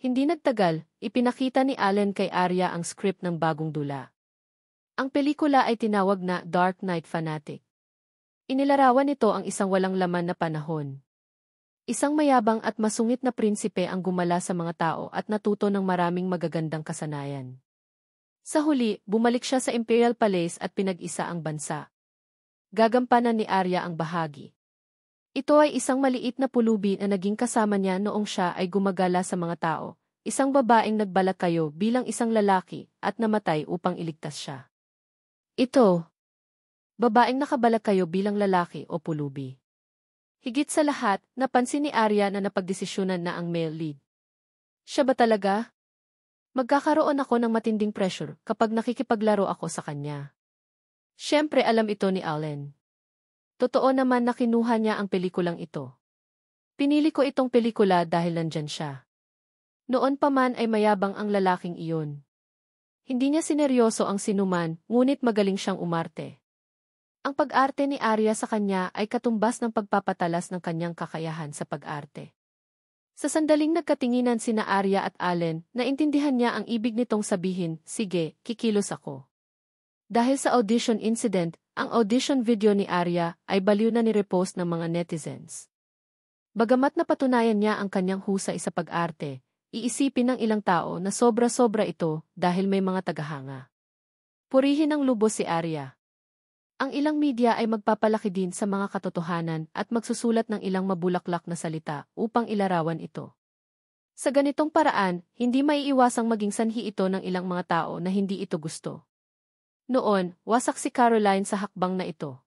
Hindi nagtagal, ipinakita ni Allen kay Arya ang script ng bagong dula. Ang pelikula ay tinawag na Dark Knight Fanatic. Inilarawan nito ang isang walang laman na panahon. Isang mayabang at masungit na prinsipe ang gumala sa mga tao at natuto ng maraming magagandang kasanayan. Sa huli, bumalik siya sa Imperial Palace at pinag-isa ang bansa. Gagampanan ni Arya ang bahagi. Ito ay isang maliit na pulubi na naging kasama niya noong siya ay gumagala sa mga tao, isang babaeng nagbalakayo bilang isang lalaki at namatay upang iligtas siya. Ito, babaeng nakabalakayo bilang lalaki o pulubi. Higit sa lahat, napansin ni Arya na napagdesisyonan na ang male lead. Siya ba talaga? Magkakaroon ako ng matinding pressure kapag nakikipaglaro ako sa kanya. Siyempre alam ito ni Allen. Totoo naman na kinuha niya ang pelikulang ito. Pinili ko itong pelikula dahil nandyan siya. Noon pa man ay mayabang ang lalaking iyon. Hindi niya sineryoso ang sinuman, ngunit magaling siyang umarte. Ang pag-arte ni Arya sa kanya ay katumbas ng pagpapatalas ng kanyang kakayahan sa pag-arte. Sa sandaling nagkatinginan sina Arya at Allen, naintindihan niya ang ibig nitong sabihin, sige, kikilos ako. Dahil sa audition incident, ang audition video ni Arya ay baliw na ni-repost ng mga netizens. Bagamat napatunayan niya ang kanyang husay sa pag-arte, iisipin ng ilang tao na sobra-sobra ito dahil may mga tagahanga. Purihin ng lubos si Arya. Ang ilang media ay magpapalaki din sa mga katotohanan at magsusulat ng ilang mabulaklak na salita upang ilarawan ito. Sa ganitong paraan, hindi maiiwasang maging sanhi ito ng ilang mga tao na hindi ito gusto. Noon, wasak si Caroline sa hakbang na ito.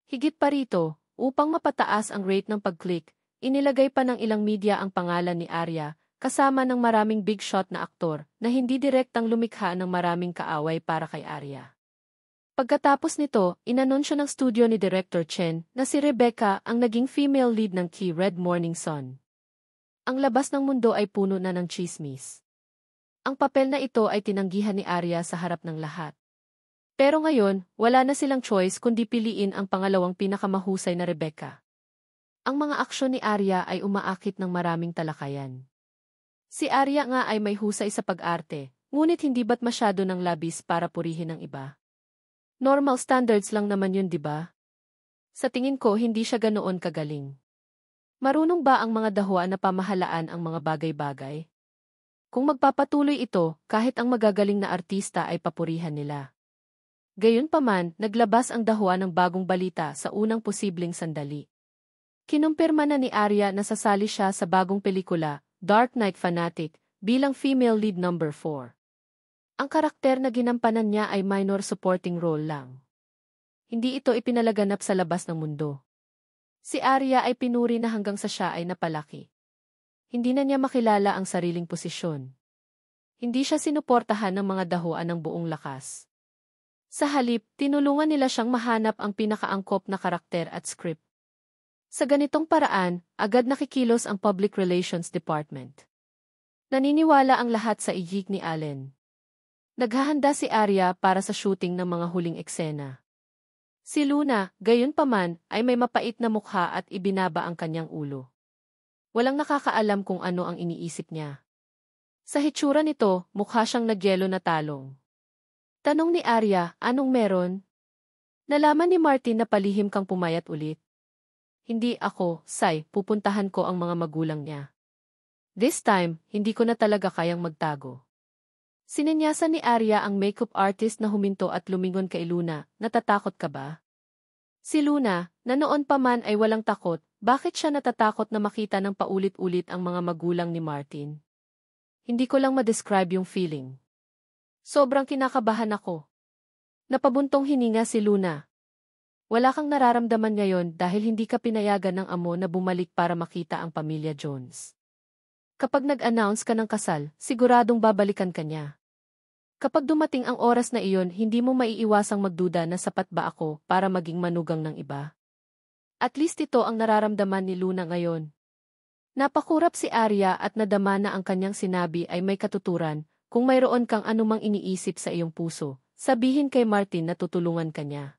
Higit pa rito, upang mapataas ang rate ng pag-click, inilagay pa ng ilang media ang pangalan ni Arya, kasama ng maraming big shot na aktor na hindi direktang lumikha ng maraming kaaway para kay Arya. Pagkatapos nito, inanunsyo ng studio ni Director Chen na si Rebecca ang naging female lead ng Key Red Morning Sun. Ang labas ng mundo ay puno na ng chismis. Ang papel na ito ay tinanggihan ni Arya sa harap ng lahat. Pero ngayon, wala na silang choice kundi piliin ang pangalawang pinakamahusay na Rebecca. Ang mga aksyon ni Arya ay umaakit ng maraming talakayan. Si Arya nga ay may husay sa pag-arte, ngunit hindi ba't masyado ng labis para purihin ng iba? Normal standards lang naman yun, di ba? Sa tingin ko hindi siya ganoon kagaling. Marunong ba ang mga dahwa na pamahalaan ang mga bagay-bagay? Kung magpapatuloy ito, kahit ang magagaling na artista ay papurihan nila. Gayunpaman, naglabas ang dahwa ng bagong balita sa unang posibleng sandali. Kinumpirma na ni Arya na sasali siya sa bagong pelikula, Dark Knight Fanatic, bilang female lead number 4. Ang karakter na ginampanan niya ay minor supporting role lang. Hindi ito ipinalaganap sa labas ng mundo. Si Arya ay pinuri na hanggang sa siya ay napalaki. Hindi na niya makilala ang sariling posisyon. Hindi siya sinuportahan ng mga dahwa ng buong lakas. Sa halip, tinulungan nila siyang mahanap ang pinakaangkop na karakter at script. Sa ganitong paraan, agad nakikilos ang Public Relations Department. Naniniwala ang lahat sa igig ni Allen. Naghahanda si Arya para sa shooting ng mga huling eksena. Si Luna, gayunpaman, ay may mapait na mukha at ibinaba ang kanyang ulo. Walang nakakaalam kung ano ang iniisip niya. Sa hitsura nito, mukha siyang nagyelo na talong. Tanong ni Arya, anong meron? Nalaman ni Martin na palihim kang pumayat ulit. Hindi ako, Sai, pupuntahan ko ang mga magulang niya. This time, hindi ko na talaga kayang magtago. Sininyasan ni Arya ang makeup artist na huminto at lumingon kay Luna, natatakot ka ba? Si Luna, na noon pa man ay walang takot, bakit siya natatakot na makita ng paulit-ulit ang mga magulang ni Martin? Hindi ko lang ma-describe yung feeling. Sobrang kinakabahan ako. Napabuntong hininga si Luna. Wala kang nararamdaman ngayon dahil hindi ka pinayagan ng amo na bumalik para makita ang pamilya Jones. Kapag nag-announce ka ng kasal, siguradong babalikan ka niya. Kapag dumating ang oras na iyon, hindi mo maiiwasang magduda na sapat ba ako para maging manugang ng iba. At least ito ang nararamdaman ni Luna ngayon. Napakurap si Arya at nadama na ang kanyang sinabi ay may katuturan. Kung mayroon kang anumang iniisip sa iyong puso, sabihin kay Martin na tutulungan ka niya.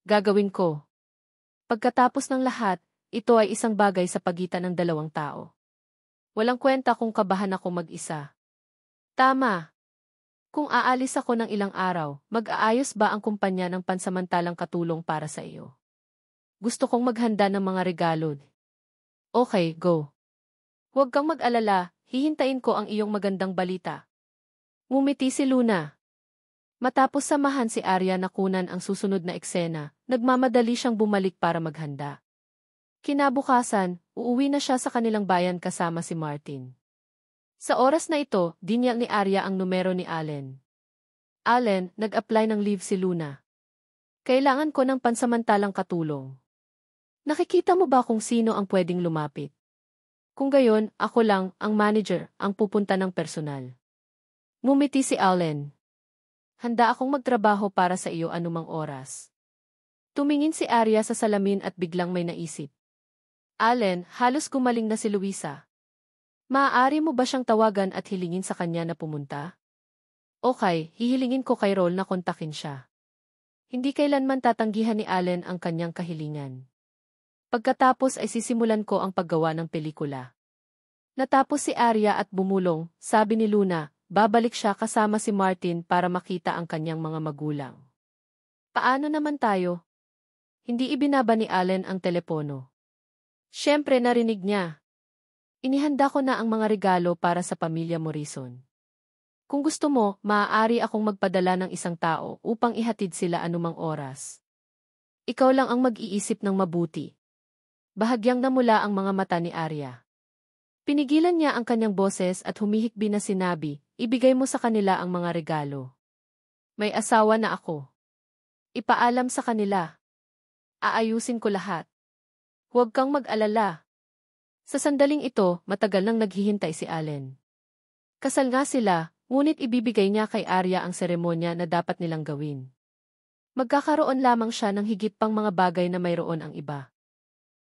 Gagawin ko. Pagkatapos ng lahat, ito ay isang bagay sa pagitan ng dalawang tao. Walang kwenta kung kabahan ako mag-isa. Tama. Kung aalis ako ng ilang araw, mag-aayos ba ang kumpanya ng pansamantalang katulong para sa iyo? Gusto kong maghanda ng mga regalo. Okay, go. Huwag kang mag-alala, hihintayin ko ang iyong magandang balita. Ngumiti si Luna. Matapos samahan si Arya na kunan ang susunod na eksena, nagmamadali siyang bumalik para maghanda. Kinabukasan, uuwi na siya sa kanilang bayan kasama si Martin. Sa oras na ito, dinyal ni Arya ang numero ni Allen. Allen, nag-apply ng leave si Luna. Kailangan ko ng pansamantalang katulong. Nakikita mo ba kung sino ang pwedeng lumapit? Kung gayon, ako lang, ang manager, ang pupunta ng personal. Ngumiti si Allen. Handa akong magtrabaho para sa iyo anumang oras. Tumingin si Arya sa salamin at biglang may naisip. Allen, halos gumaling na si Luisa. Maaari mo ba siyang tawagan at hilingin sa kanya na pumunta? Okay, hihilingin ko kay Roll na kontakin siya. Hindi kailanman tatanggihan ni Allen ang kanyang kahilingan. Pagkatapos ay sisimulan ko ang paggawa ng pelikula. Natapos si Arya at bumulong, sabi ni Luna, babalik siya kasama si Martin para makita ang kanyang mga magulang. Paano naman tayo? Hindi ibinaba ni Allen ang telepono. Siyempre narinig niya. Inihanda ko na ang mga regalo para sa pamilya Morrison. Kung gusto mo, maaari akong magpadala ng isang tao upang ihatid sila anumang oras. Ikaw lang ang mag-iisip ng mabuti. Bahagyang namula ang mga mata ni Arya. Pinigilan niya ang kanyang boses at humihikbi na sinabi, ibigay mo sa kanila ang mga regalo. May asawa na ako. Ipaalam sa kanila. Aayusin ko lahat. Huwag kang mag-alala. Sa sandaling ito, matagal nang naghihintay si Allen. Kasal nga sila, ngunit ibibigay niya kay Arya ang seremonya na dapat nilang gawin. Magkakaroon lamang siya ng higit pang mga bagay na mayroon ang iba.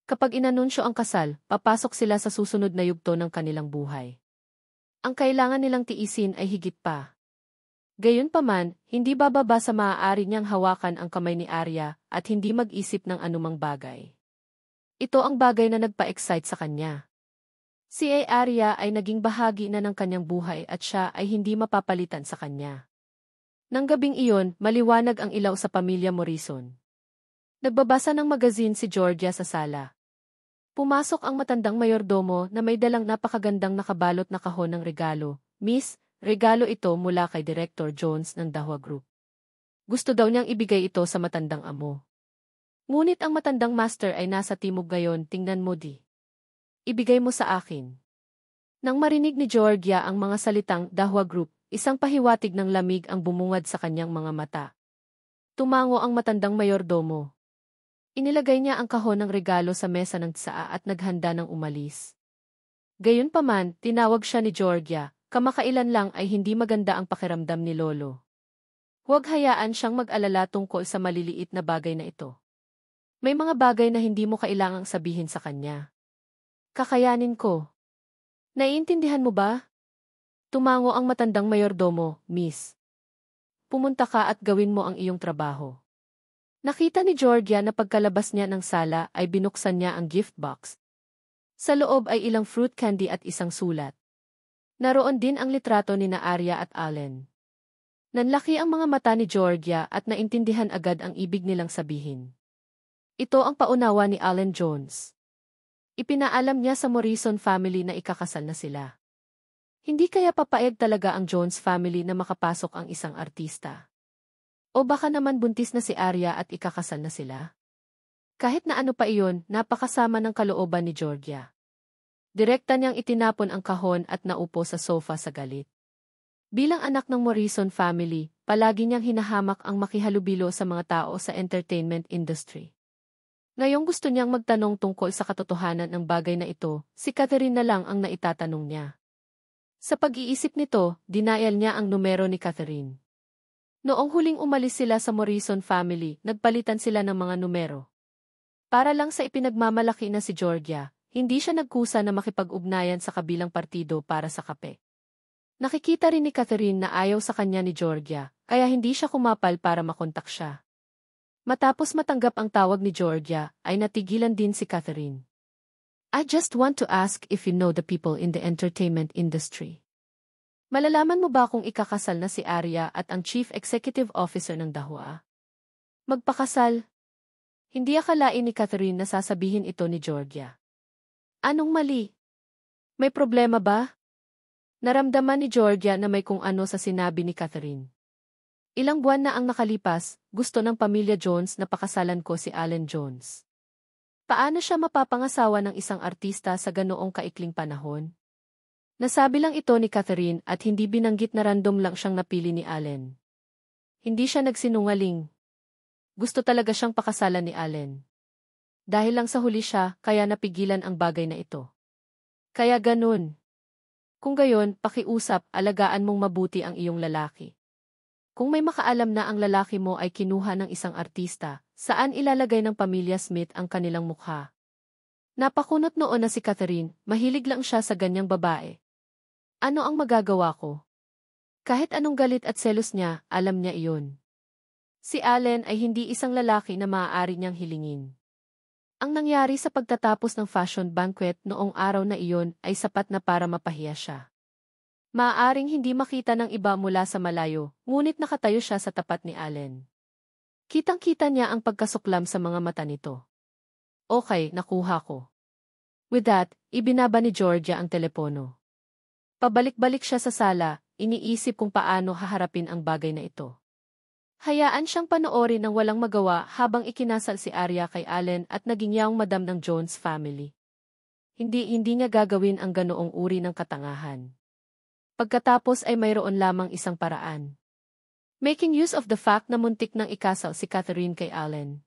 Kapag inanunsyo ang kasal, papasok sila sa susunod na yugto ng kanilang buhay. Ang kailangan nilang tiisin ay higit pa. Gayunpaman, hindi bababa sa maaari niyang hawakan ang kamay ni Arya at hindi mag-isip ng anumang bagay. Ito ang bagay na nagpa-excite sa kanya. Si Arya ay naging bahagi na ng kanyang buhay at siya ay hindi mapapalitan sa kanya. Nang gabing iyon, maliwanag ang ilaw sa pamilya Morrison. Nagbabasa ng magazine si Georgia sa sala. Pumasok ang matandang mayordomo na may dalang napakagandang nakabalot na kahon ng regalo. Miss, regalo ito mula kay Director Jones ng Dahua Group. Gusto daw niyang ibigay ito sa matandang amo. Ngunit ang matandang master ay nasa timog ngayon, tingnan mo di. Ibigay mo sa akin. Nang marinig ni Georgia ang mga salitang Dahua Group, isang pahiwatig ng lamig ang bumungad sa kanyang mga mata. Tumango ang matandang mayordomo. Inilagay niya ang kahon ng regalo sa mesa ng tsaa at naghanda ng umalis. Gayunpaman, tinawag siya ni Georgia, kamakailan lang ay hindi maganda ang pakiramdam ni Lolo. Huwag hayaan siyang mag-alala tungkol sa maliliit na bagay na ito. May mga bagay na hindi mo kailangang sabihin sa kanya. Kakayanin ko. Naiintindihan mo ba? Tumango ang matandang mayordomo, Miss. Pumunta ka at gawin mo ang iyong trabaho. Nakita ni Georgia na pagkalabas niya ng sala ay binuksan niya ang gift box. Sa loob ay ilang fruit candy at isang sulat. Naroon din ang litrato ni Arya at Allen. Nanlaki ang mga mata ni Georgia at naintindihan agad ang ibig nilang sabihin. Ito ang paunawa ni Allen Jones. Ipinaalam niya sa Morrison family na ikakasal na sila. Hindi kaya papayag talaga ang Jones family na makapasok ang isang artista. O baka naman buntis na si Arya at ikakasal na sila? Kahit na ano pa iyon, napakasama ng kalooban ni Georgia. Direkta niyang itinapon ang kahon at naupo sa sofa sa galit. Bilang anak ng Morrison family, palagi niyang hinahamak ang makihalubilo sa mga tao sa entertainment industry. Ngayong gusto niyang magtanong tungkol sa katotohanan ng bagay na ito, si Catherine na lang ang naitatanong niya. Sa pag-iisip nito, denial niya ang numero ni Catherine. Noong huling umalis sila sa Morrison family, nagpalitan sila ng mga numero. Para lang sa ipinagmamalaki na si Georgia, hindi siya nagkusa na makipag-ugnayan sa kabilang partido para sa kape. Nakikita rin ni Catherine na ayaw sa kanya ni Georgia, kaya hindi siya kumapal para makontak siya. Matapos matanggap ang tawag ni Georgia, ay natigilan din si Catherine. I just want to ask if you know the people in the entertainment industry. Malalaman mo ba kung ikakasal na si Arya at ang Chief Executive Officer ng Dahua? Magpakasal? Hindi akalain ni Catherine na sasabihin ito ni Georgia. Anong mali? May problema ba? Naramdaman ni Georgia na may kung ano sa sinabi ni Catherine. Ilang buwan na ang nakalipas, gusto ng pamilya Jones na pakasalan ko si Allen Jones. Paano siya mapapangasawa ng isang artista sa ganoong kaikling panahon? Nasabi lang ito ni Catherine at hindi binanggit na random lang siyang napili ni Allen. Hindi siya nagsinungaling. Gusto talaga siyang pakasalan ni Allen. Dahil lang sa huli siya, kaya napigilan ang bagay na ito. Kaya ganun. Kung gayon, pakiusap, alagaan mong mabuti ang iyong lalaki. Kung may makaalam na ang lalaki mo ay kinuha ng isang artista, saan ilalagay ng pamilya Smith ang kanilang mukha? Napakunot noon na si Catherine, mahilig lang siya sa ganyang babae. Ano ang magagawa ko? Kahit anong galit at selos niya, alam niya iyon. Si Allen ay hindi isang lalaki na maaari niyang hilingin. Ang nangyari sa pagtatapos ng fashion banquet noong araw na iyon ay sapat na para mapahiya siya. Maaaring hindi makita ng iba mula sa malayo, ngunit nakatayo siya sa tapat ni Allen. Kitang-kita niya ang pagkasuklam sa mga mata nito. Okay, nakuha ko. With that, ibinaba ni Georgia ang telepono. Pabalik-balik siya sa sala, iniisip kung paano haharapin ang bagay na ito. Hayaan siyang panoorin ng walang magawa habang ikinasal si Arya kay Allen at naging yaong madam ng Jones family. Hindi niya gagawin ang ganoong uri ng katangahan. Pagkatapos ay mayroon lamang isang paraan. Making use of the fact na muntik nang ikasal si Catherine kay Allen.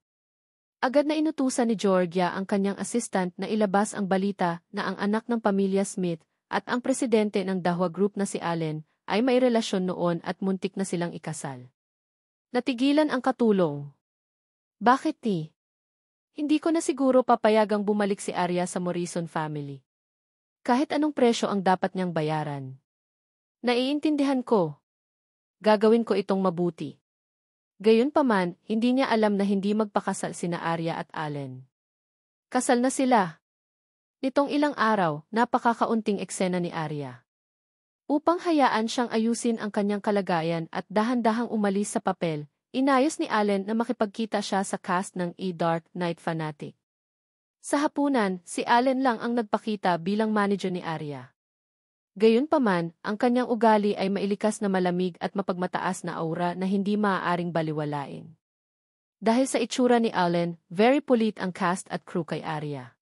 Agad na inutusan ni Georgia ang kanyang assistant na ilabas ang balita na ang anak ng pamilya Smith at ang presidente ng Dahua Group na si Allen ay may relasyon noon at muntik na silang ikasal. Natigilan ang katulong. Bakit ni? Hindi ko na siguro papayagang bumalik si Arya sa Morrison family. Kahit anong presyo ang dapat niyang bayaran. Naiintindihan ko. Gagawin ko itong mabuti. Gayunpaman, hindi niya alam na hindi magpakasal sina Arya at Allen. Kasal na sila. Nitong ilang araw, napakakaunting eksena ni Arya. Upang hayaan siyang ayusin ang kanyang kalagayan at dahan-dahang umalis sa papel, inayos ni Allen na makipagkita siya sa cast ng Dark Knight Fanatic. Sa hapunan, si Allen lang ang nagpakita bilang manager ni Arya. Gayunpaman, ang kanyang ugali ay mailikas na malamig at mapagmataas na aura na hindi maaaring baliwalain. Dahil sa itsura ni Allen, very polite ang cast at crew kay Arya.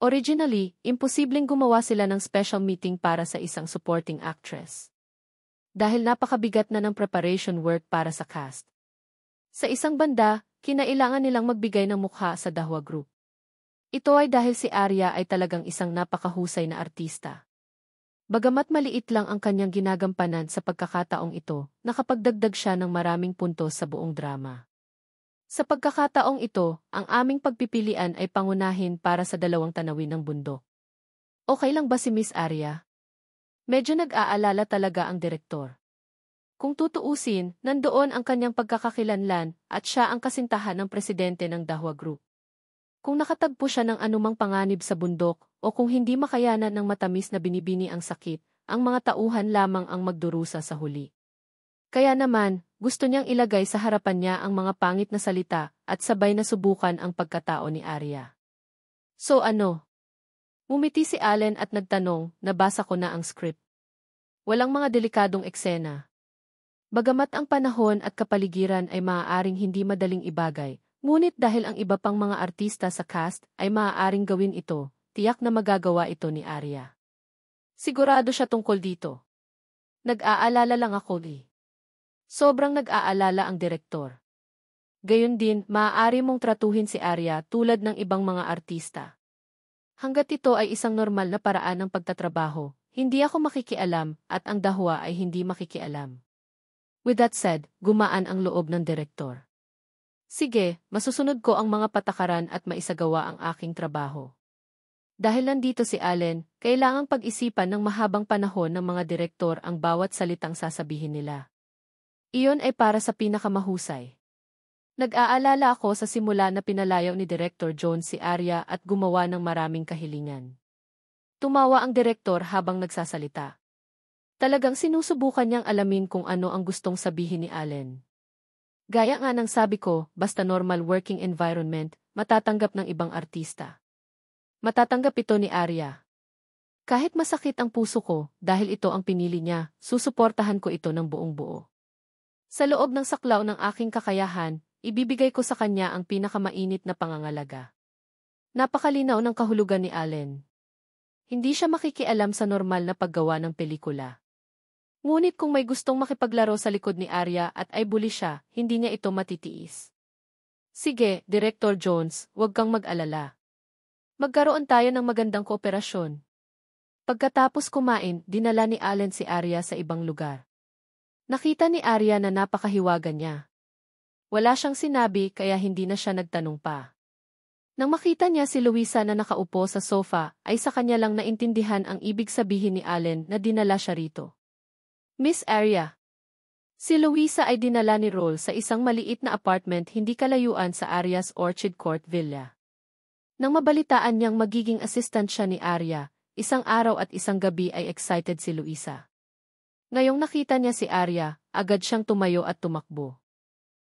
Originally, imposibleng gumawa sila ng special meeting para sa isang supporting actress. Dahil napakabigat na ng preparation work para sa cast. Sa isang banda, kinailangan nilang magbigay ng mukha sa Dahua Group. Ito ay dahil si Arya ay talagang isang napakahusay na artista. Bagamat maliit lang ang kanyang ginagampanan sa pagkakataong ito, nakapagdagdag siya ng maraming puntos sa buong drama. Sa pagkakataong ito, ang aming pagpipilian ay pangunahin para sa dalawang tanawin ng bundok. Okay lang ba si Miss Arya? Medyo nag-aalala talaga ang direktor. Kung tutuusin, nandoon ang kanyang pagkakakilanlan at siya ang kasintahan ng presidente ng Dahua Group. Kung nakatagpo siya ng anumang panganib sa bundok o kung hindi makayanan ng matamis na binibini ang sakit, ang mga tauhan lamang ang magdurusa sa huli. Kaya naman, gusto niyang ilagay sa harapan niya ang mga pangit na salita at sabay na subukan ang pagkatao ni Arya. So ano? Ngumiti si Allen at nagtanong, nabasa ko na ang script. Walang mga delikadong eksena. Bagamat ang panahon at kapaligiran ay maaaring hindi madaling ibagay, ngunit dahil ang iba pang mga artista sa cast ay maaaring gawin ito, tiyak na magagawa ito ni Arya. Sigurado siya tungkol dito. Nag-aalala lang ako Sobrang nag-aalala ang direktor. Gayon din, maaari mong tratuhin si Arya tulad ng ibang mga artista. Hanggat ito ay isang normal na paraan ng pagtatrabaho, hindi ako makikialam at ang Dahua ay hindi makikialam. With that said, gumaan ang loob ng direktor. Sige, masusunod ko ang mga patakaran at maisagawa ang aking trabaho. Dahil nandito si Allen, kailangang pag-isipan ng mahabang panahon ng mga direktor ang bawat salitang sasabihin nila. Iyon ay para sa pinakamahusay. Nag-aalala ako sa simula na pinalayaw ni Director Jones si Arya at gumawa ng maraming kahilingan. Tumawa ang direktor habang nagsasalita. Talagang sinusubukan niyang alamin kung ano ang gustong sabihin ni Allen. Gaya nga ng sabi ko, basta normal working environment, matatanggap ng ibang artista. Matatanggap ito ni Arya. Kahit masakit ang puso ko, dahil ito ang pinili niya, susuportahan ko ito ng buong buo. Sa loob ng saklaw ng aking kakayahan, ibibigay ko sa kanya ang pinakamainit na pangangalaga. Napakalinaw ng kahulugan ni Allen. Hindi siya makikialam sa normal na paggawa ng pelikula. Ngunit kung may gustong makipaglaro sa likod ni Arya at ay bully siya, hindi niya ito matitiis. Sige, Director Jones, huwag kang mag-alala. Magkaroon tayo ng magandang kooperasyon. Pagkatapos kumain, dinala ni Allen si Arya sa ibang lugar. Nakita ni Arya na napakahiwaga niya. Wala siyang sinabi kaya hindi na siya nagtanong pa. Nang makita niya si Luisa na nakaupo sa sofa, ay sa kanya lang naintindihan ang ibig sabihin ni Allen na dinala siya rito. Miss Arya. Si Luisa ay dinala ni Roll sa isang maliit na apartment hindi kalayuan sa Arya's Orchid Court Villa. Nang mabalitaan niyang magiging assistant siya ni Arya, isang araw at isang gabi ay excited si Luisa. Ngayong nakita niya si Arya, agad siyang tumayo at tumakbo.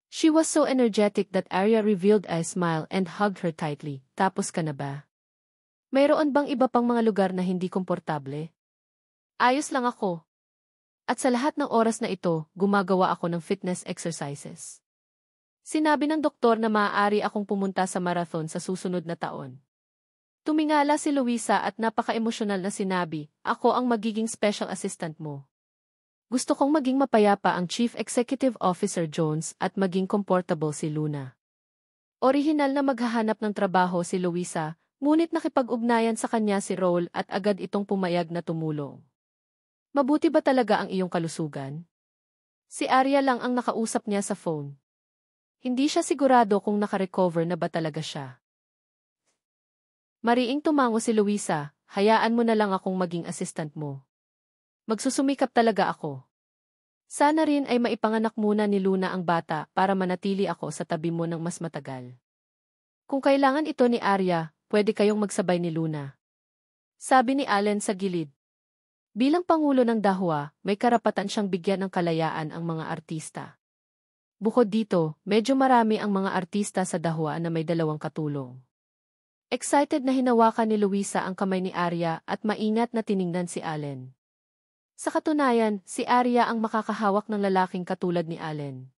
She was so energetic that Arya revealed a smile and hugged her tightly. Tapos ka na ba? Mayroon bang iba pang mga lugar na hindi komportable? Ayos lang ako. At sa lahat ng oras na ito, gumagawa ako ng fitness exercises. Sinabi ng doktor na maaari akong pumunta sa marathon sa susunod na taon. Tumingala si Luisa at napaka-emosyonal na sinabi, ako ang magiging special assistant mo. Gusto kong maging mapayapa ang Chief Executive Officer Jones at maging comfortable si Luna. Orihinal na maghahanap ng trabaho si Luisa, ngunit nakipag-ugnayan sa kanya si Roll at agad itong pumayag na tumulong. Mabuti ba talaga ang iyong kalusugan? Si Arya lang ang nakausap niya sa phone. Hindi siya sigurado kung nakarecover na ba talaga siya. Mariing tumango si Luisa, hayaan mo na lang akong maging assistant mo. Magsusumikap talaga ako. Sana rin ay maipanganak muna ni Luna ang bata para manatili ako sa tabi mo ng mas matagal. Kung kailangan ito ni Arya, pwede kayong magsabay ni Luna. Sabi ni Allen sa gilid. Bilang Pangulo ng Dahwa, may karapatan siyang bigyan ng kalayaan ang mga artista. Bukod dito, medyo marami ang mga artista sa Dahwa na may dalawang katulong. Excited na hinawakan ni Luisa ang kamay ni Arya at maingat na tiningnan si Allen. Sa katunayan, si Arya ang makakahawak ng lalaking katulad ni Allen.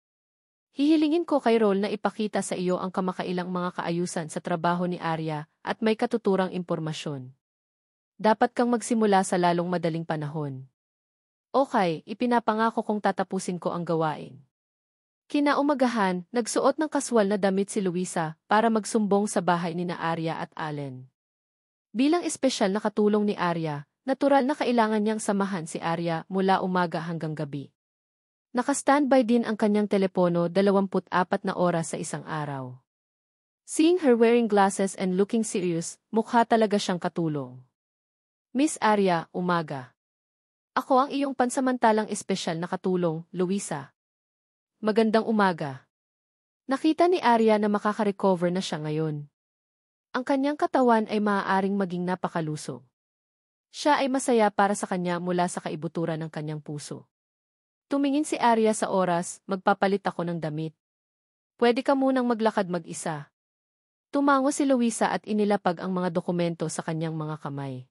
Hihilingin ko kay Roll na ipakita sa iyo ang kamakailang mga kaayusan sa trabaho ni Arya at may katuturang impormasyon. Dapat kang magsimula sa lalong madaling panahon. Okay, ipinapangako kong tatapusin ko ang gawain. Kinaumagahan, nagsuot ng kaswal na damit si Luisa para magsumbong sa bahay ni na Arya at Allen. Bilang espesyal na katulong ni Arya, natural na kailangan niyang samahan si Arya mula umaga hanggang gabi. Naka-standby din ang kanyang telepono 24 na oras sa isang araw. Seeing her wearing glasses and looking serious, mukha talaga siyang katulong. Miss Arya, umaga. Ako ang iyong pansamantalang espesyal na katulong, Luisa. Magandang umaga. Nakita ni Arya na makaka-recover na siya ngayon. Ang kanyang katawan ay maaaring maging napakalusog. Siya ay masaya para sa kanya mula sa kaibuturan ng kanyang puso. Tumingin si Arya sa oras, magpapalit ako ng damit. Pwede ka munang maglakad mag-isa. Tumango si Luisa at inilapag ang mga dokumento sa kanyang mga kamay.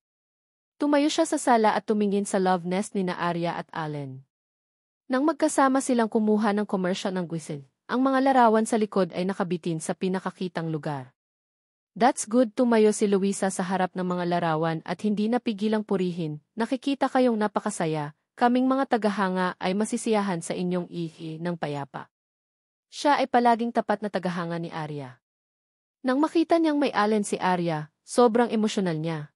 Tumayo siya sa sala at tumingin sa love nest ni na Arya at Allen. Nang magkasama silang kumuha ng komersya ng guisil, ang mga larawan sa likod ay nakabitin sa pinakakitang lugar. That's good, tumayo si Luisa sa harap ng mga larawan at hindi napigilang purihin. Nakikita kayong napakasaya, kaming mga tagahanga ay masisiyahan sa inyong ihi ng payapa. Siya ay palaging tapat na tagahanga ni Arya. Nang makita niyang may Allen si Arya, sobrang emosyonal niya.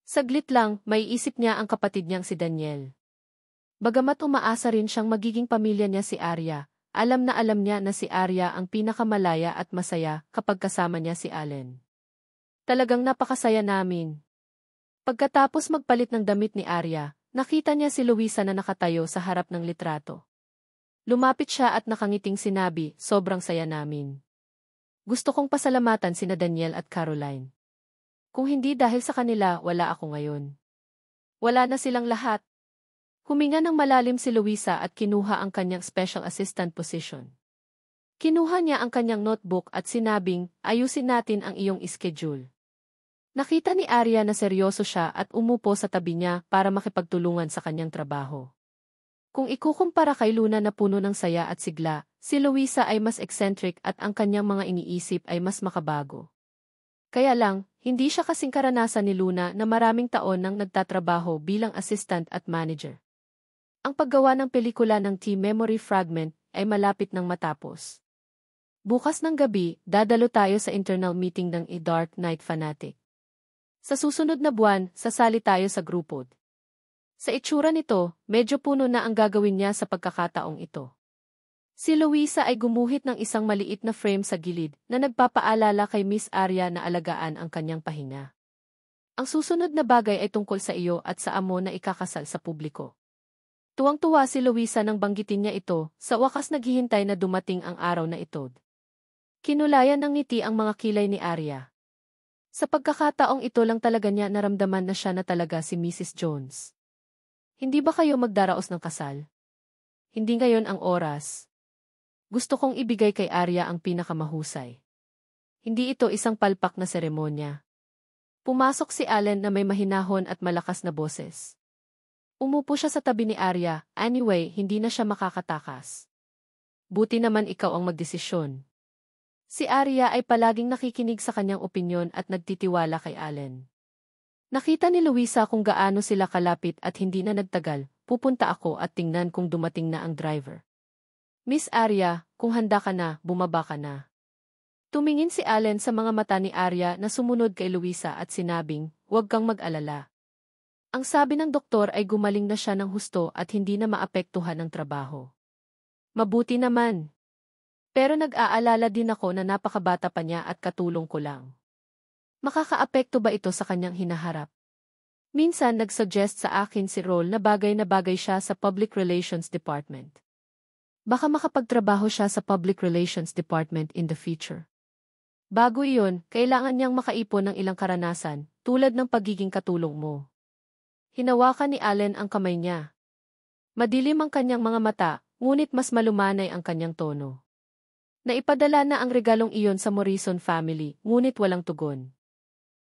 Saglit lang, may isip niya ang kapatid niyang si Daniel. Bagamat umaasa rin siyang magiging pamilya niya si Arya, alam niya na si Arya ang pinakamalaya at masaya kapag kasama niya si Allen. Talagang napakasaya namin. Pagkatapos magpalit ng damit ni Arya, nakita niya si Luisa na nakatayo sa harap ng litrato. Lumapit siya at nakangiting sinabi, sobrang saya namin. Gusto kong pasalamatan sina Daniel at Caroline. Kung hindi dahil sa kanila, wala ako ngayon. Wala na silang lahat. Huminga ng malalim si Luisa at kinuha ang kanyang special assistant position. Kinuha niya ang kanyang notebook at sinabing, ayusin natin ang iyong schedule. Nakita ni Arya na seryoso siya at umupo sa tabi niya para makipagtulungan sa kanyang trabaho. Kung ikukumpara kay Luna na puno ng saya at sigla, si Luisa ay mas eccentric at ang kanyang mga iniisip ay mas makabago. Kaya lang, hindi siya kasing karanasan ni Luna na maraming taon nang nagtatrabaho bilang assistant at manager. Ang paggawa ng pelikula ng T-Memory Fragment ay malapit nang matapos. Bukas ng gabi, dadalo tayo sa internal meeting ng Dark Knight Fanatic. Sa susunod na buwan, sasali tayo sa grupo. Sa itsura nito, medyo puno na ang gagawin niya sa pagkakataong ito. Si Luisa ay gumuhit ng isang maliit na frame sa gilid na nagpapaalala kay Miss Arya na alagaan ang kanyang pahinga. Ang susunod na bagay ay tungkol sa iyo at sa amo na ikakasal sa publiko. Tuwang-tuwa si Luisa nang banggitin niya ito, sa wakas naghihintay na dumating ang araw na ito. Kinulayan ng ngiti ang mga kilay ni Arya. Sa pagkakataong ito lang talaga niya naramdaman na siya na talaga si Mrs. Jones. Hindi ba kayo magdaraos ng kasal? Hindi ngayon ang oras. Gusto kong ibigay kay Arya ang pinakamahusay. Hindi ito isang palpak na seremonya. Pumasok si Allen na may mahinahon at malakas na boses. Umupo siya sa tabi ni Arya, anyway, hindi na siya makakatakas. Buti naman ikaw ang magdesisyon. Si Arya ay palaging nakikinig sa kanyang opinyon at nagtitiwala kay Allen. Nakita ni Luisa kung gaano sila kalapit at hindi na nagtagal, pupunta ako at tingnan kung dumating na ang driver. Miss Arya, kung handa ka na, bumaba ka na. Tumingin si Allen sa mga mata ni Arya na sumunod kay Luisa at sinabing, huwag kang mag-alala. Ang sabi ng doktor ay gumaling na siya ng husto at hindi na maapektuhan ng trabaho. Mabuti naman. Pero nag-aalala din ako na napakabata pa niya at katulong ko lang. Makakaapekto ba ito sa kanyang hinaharap? Minsan nag-suggest sa akin si Roll na bagay siya sa Public Relations Department. Baka makapagtrabaho siya sa Public Relations Department in the future. Bago iyon, kailangan niyang makaipon ng ilang karanasan, tulad ng pagiging katulong mo. Hinawakan ni Allen ang kamay niya. Madilim ang kanyang mga mata, ngunit mas malumanay ang kanyang tono. Naipadala na ang regalong iyon sa Morrison family, ngunit walang tugon.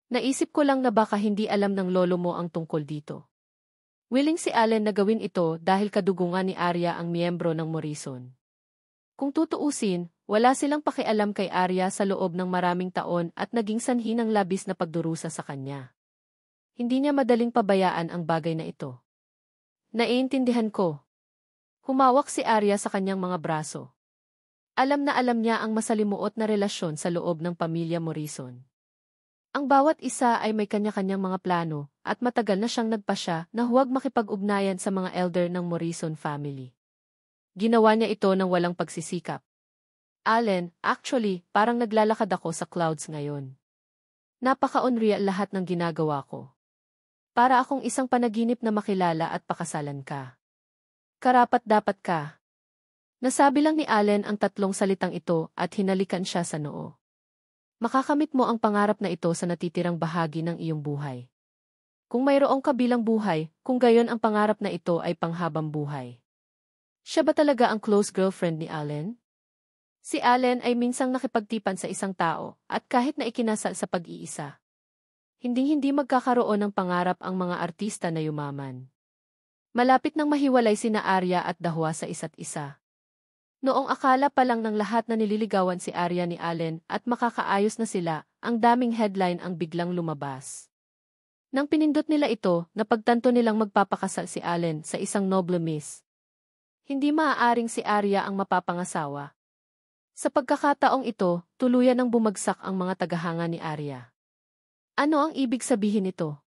Naisip ko lang na baka hindi alam ng lolo mo ang tungkol dito. Willing si Allen na gawin ito dahil kadugungan ni Arya ang miyembro ng Morrison. Kung tutuusin, wala silang pakialam kay Arya sa loob ng maraming taon at naging sanhi ng labis na pagdurusa sa kanya. Hindi niya madaling pabayaan ang bagay na ito. Naiintindihan ko. Humawak si Arya sa kanyang mga braso. Alam niya ang masalimuot na relasyon sa loob ng pamilya Morrison. Ang bawat isa ay may kanya-kanyang mga plano, at matagal na siyang nagpasya na huwag makipag-ugnayan sa mga elder ng Morrison family. Ginawa niya ito ng walang pagsisikap. Allen, actually, parang naglalakad ako sa clouds ngayon. Napaka-unreal lahat ng ginagawa ko. Para akong isang panaginip na makilala at pakasalan ka. Karapat-dapat ka. Nasabi lang ni Allen ang tatlong salitang ito at hinalikan siya sa noo. Makakamit mo ang pangarap na ito sa natitirang bahagi ng iyong buhay. Kung mayroong kabilang buhay, kung gayon ang pangarap na ito ay panghabang buhay. Siya ba talaga ang close girlfriend ni Allen? Si Allen ay minsang nakipagtipan sa isang tao at kahit na ikinasal sa pag-iisa. Hinding-hindi magkakaroon ng pangarap ang mga artista na yumaman. Malapit nang mahiwalay sina Arya at Dahua sa isa't isa. Noong akala pa lang ng lahat na nililigawan si Arya ni Allen at makakaayos na sila, ang daming headline ang biglang lumabas. Nang pinindot nila ito, napagtanto nilang magpapakasal si Allen sa isang noble miss. Hindi maaaring si Arya ang mapapangasawa. Sa pagkakataong ito, tuluyan ng bumagsak ang mga tagahanga ni Arya. Ano ang ibig sabihin nito?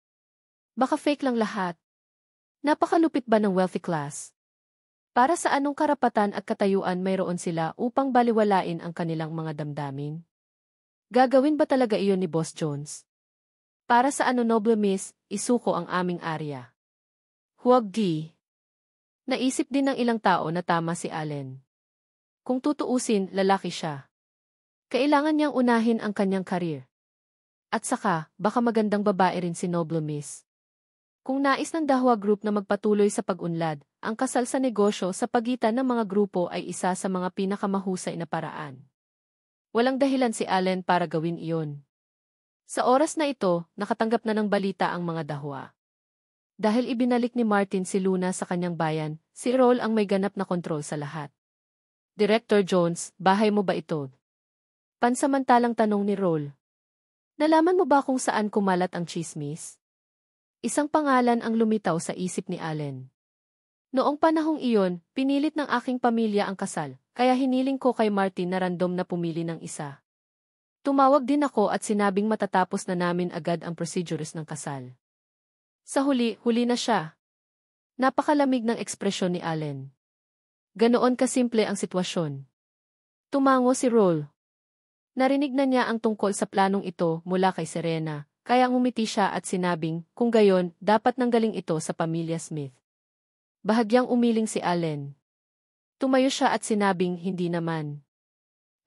Baka fake lang lahat. Napakalupit ba ng wealthy class? Para sa anong karapatan at katayuan mayroon sila upang baliwalain ang kanilang mga damdamin? Gagawin ba talaga iyon ni Boss Jones? Para sa ano noble miss, isuko ang aming Arya. Huwag di. Naisip din ng ilang tao na tama si Allen. Kung tutuusin, lalaki siya. Kailangan niyang unahin ang kanyang karir. At saka, baka magandang babae rin si Noble Miss. Kung nais ng Dahua Group na magpatuloy sa pag-unlad, ang kasal sa negosyo sa pagitan ng mga grupo ay isa sa mga pinakamahusay na paraan. Walang dahilan si Allen para gawin iyon. Sa oras na ito, nakatanggap na ng balita ang mga Dahua. Dahil ibinalik ni Martin si Luna sa kanyang bayan, si Roll ang may ganap na kontrol sa lahat. Director Jones, bahay mo ba ito? Pansamantalang tanong ni Roll. Nalaman mo ba kung saan kumalat ang tsismis? Isang pangalan ang lumitaw sa isip ni Allen. Noong panahong iyon, pinilit ng aking pamilya ang kasal, kaya hiniling ko kay Martin na random na pumili ng isa. Tumawag din ako at sinabing matatapos na namin agad ang procedures ng kasal. Sa huli na siya. Napakalamig ng ekspresyon ni Allen. Ganoon kasimple ang sitwasyon. Tumango si Roll. Narinig na niya ang tungkol sa planong ito mula kay Serena. Kaya ngumiti siya at sinabing, kung gayon, dapat nanggaling ito sa pamilya Smith. Bahagyang umiling si Allen. Tumayo siya at sinabing, hindi naman.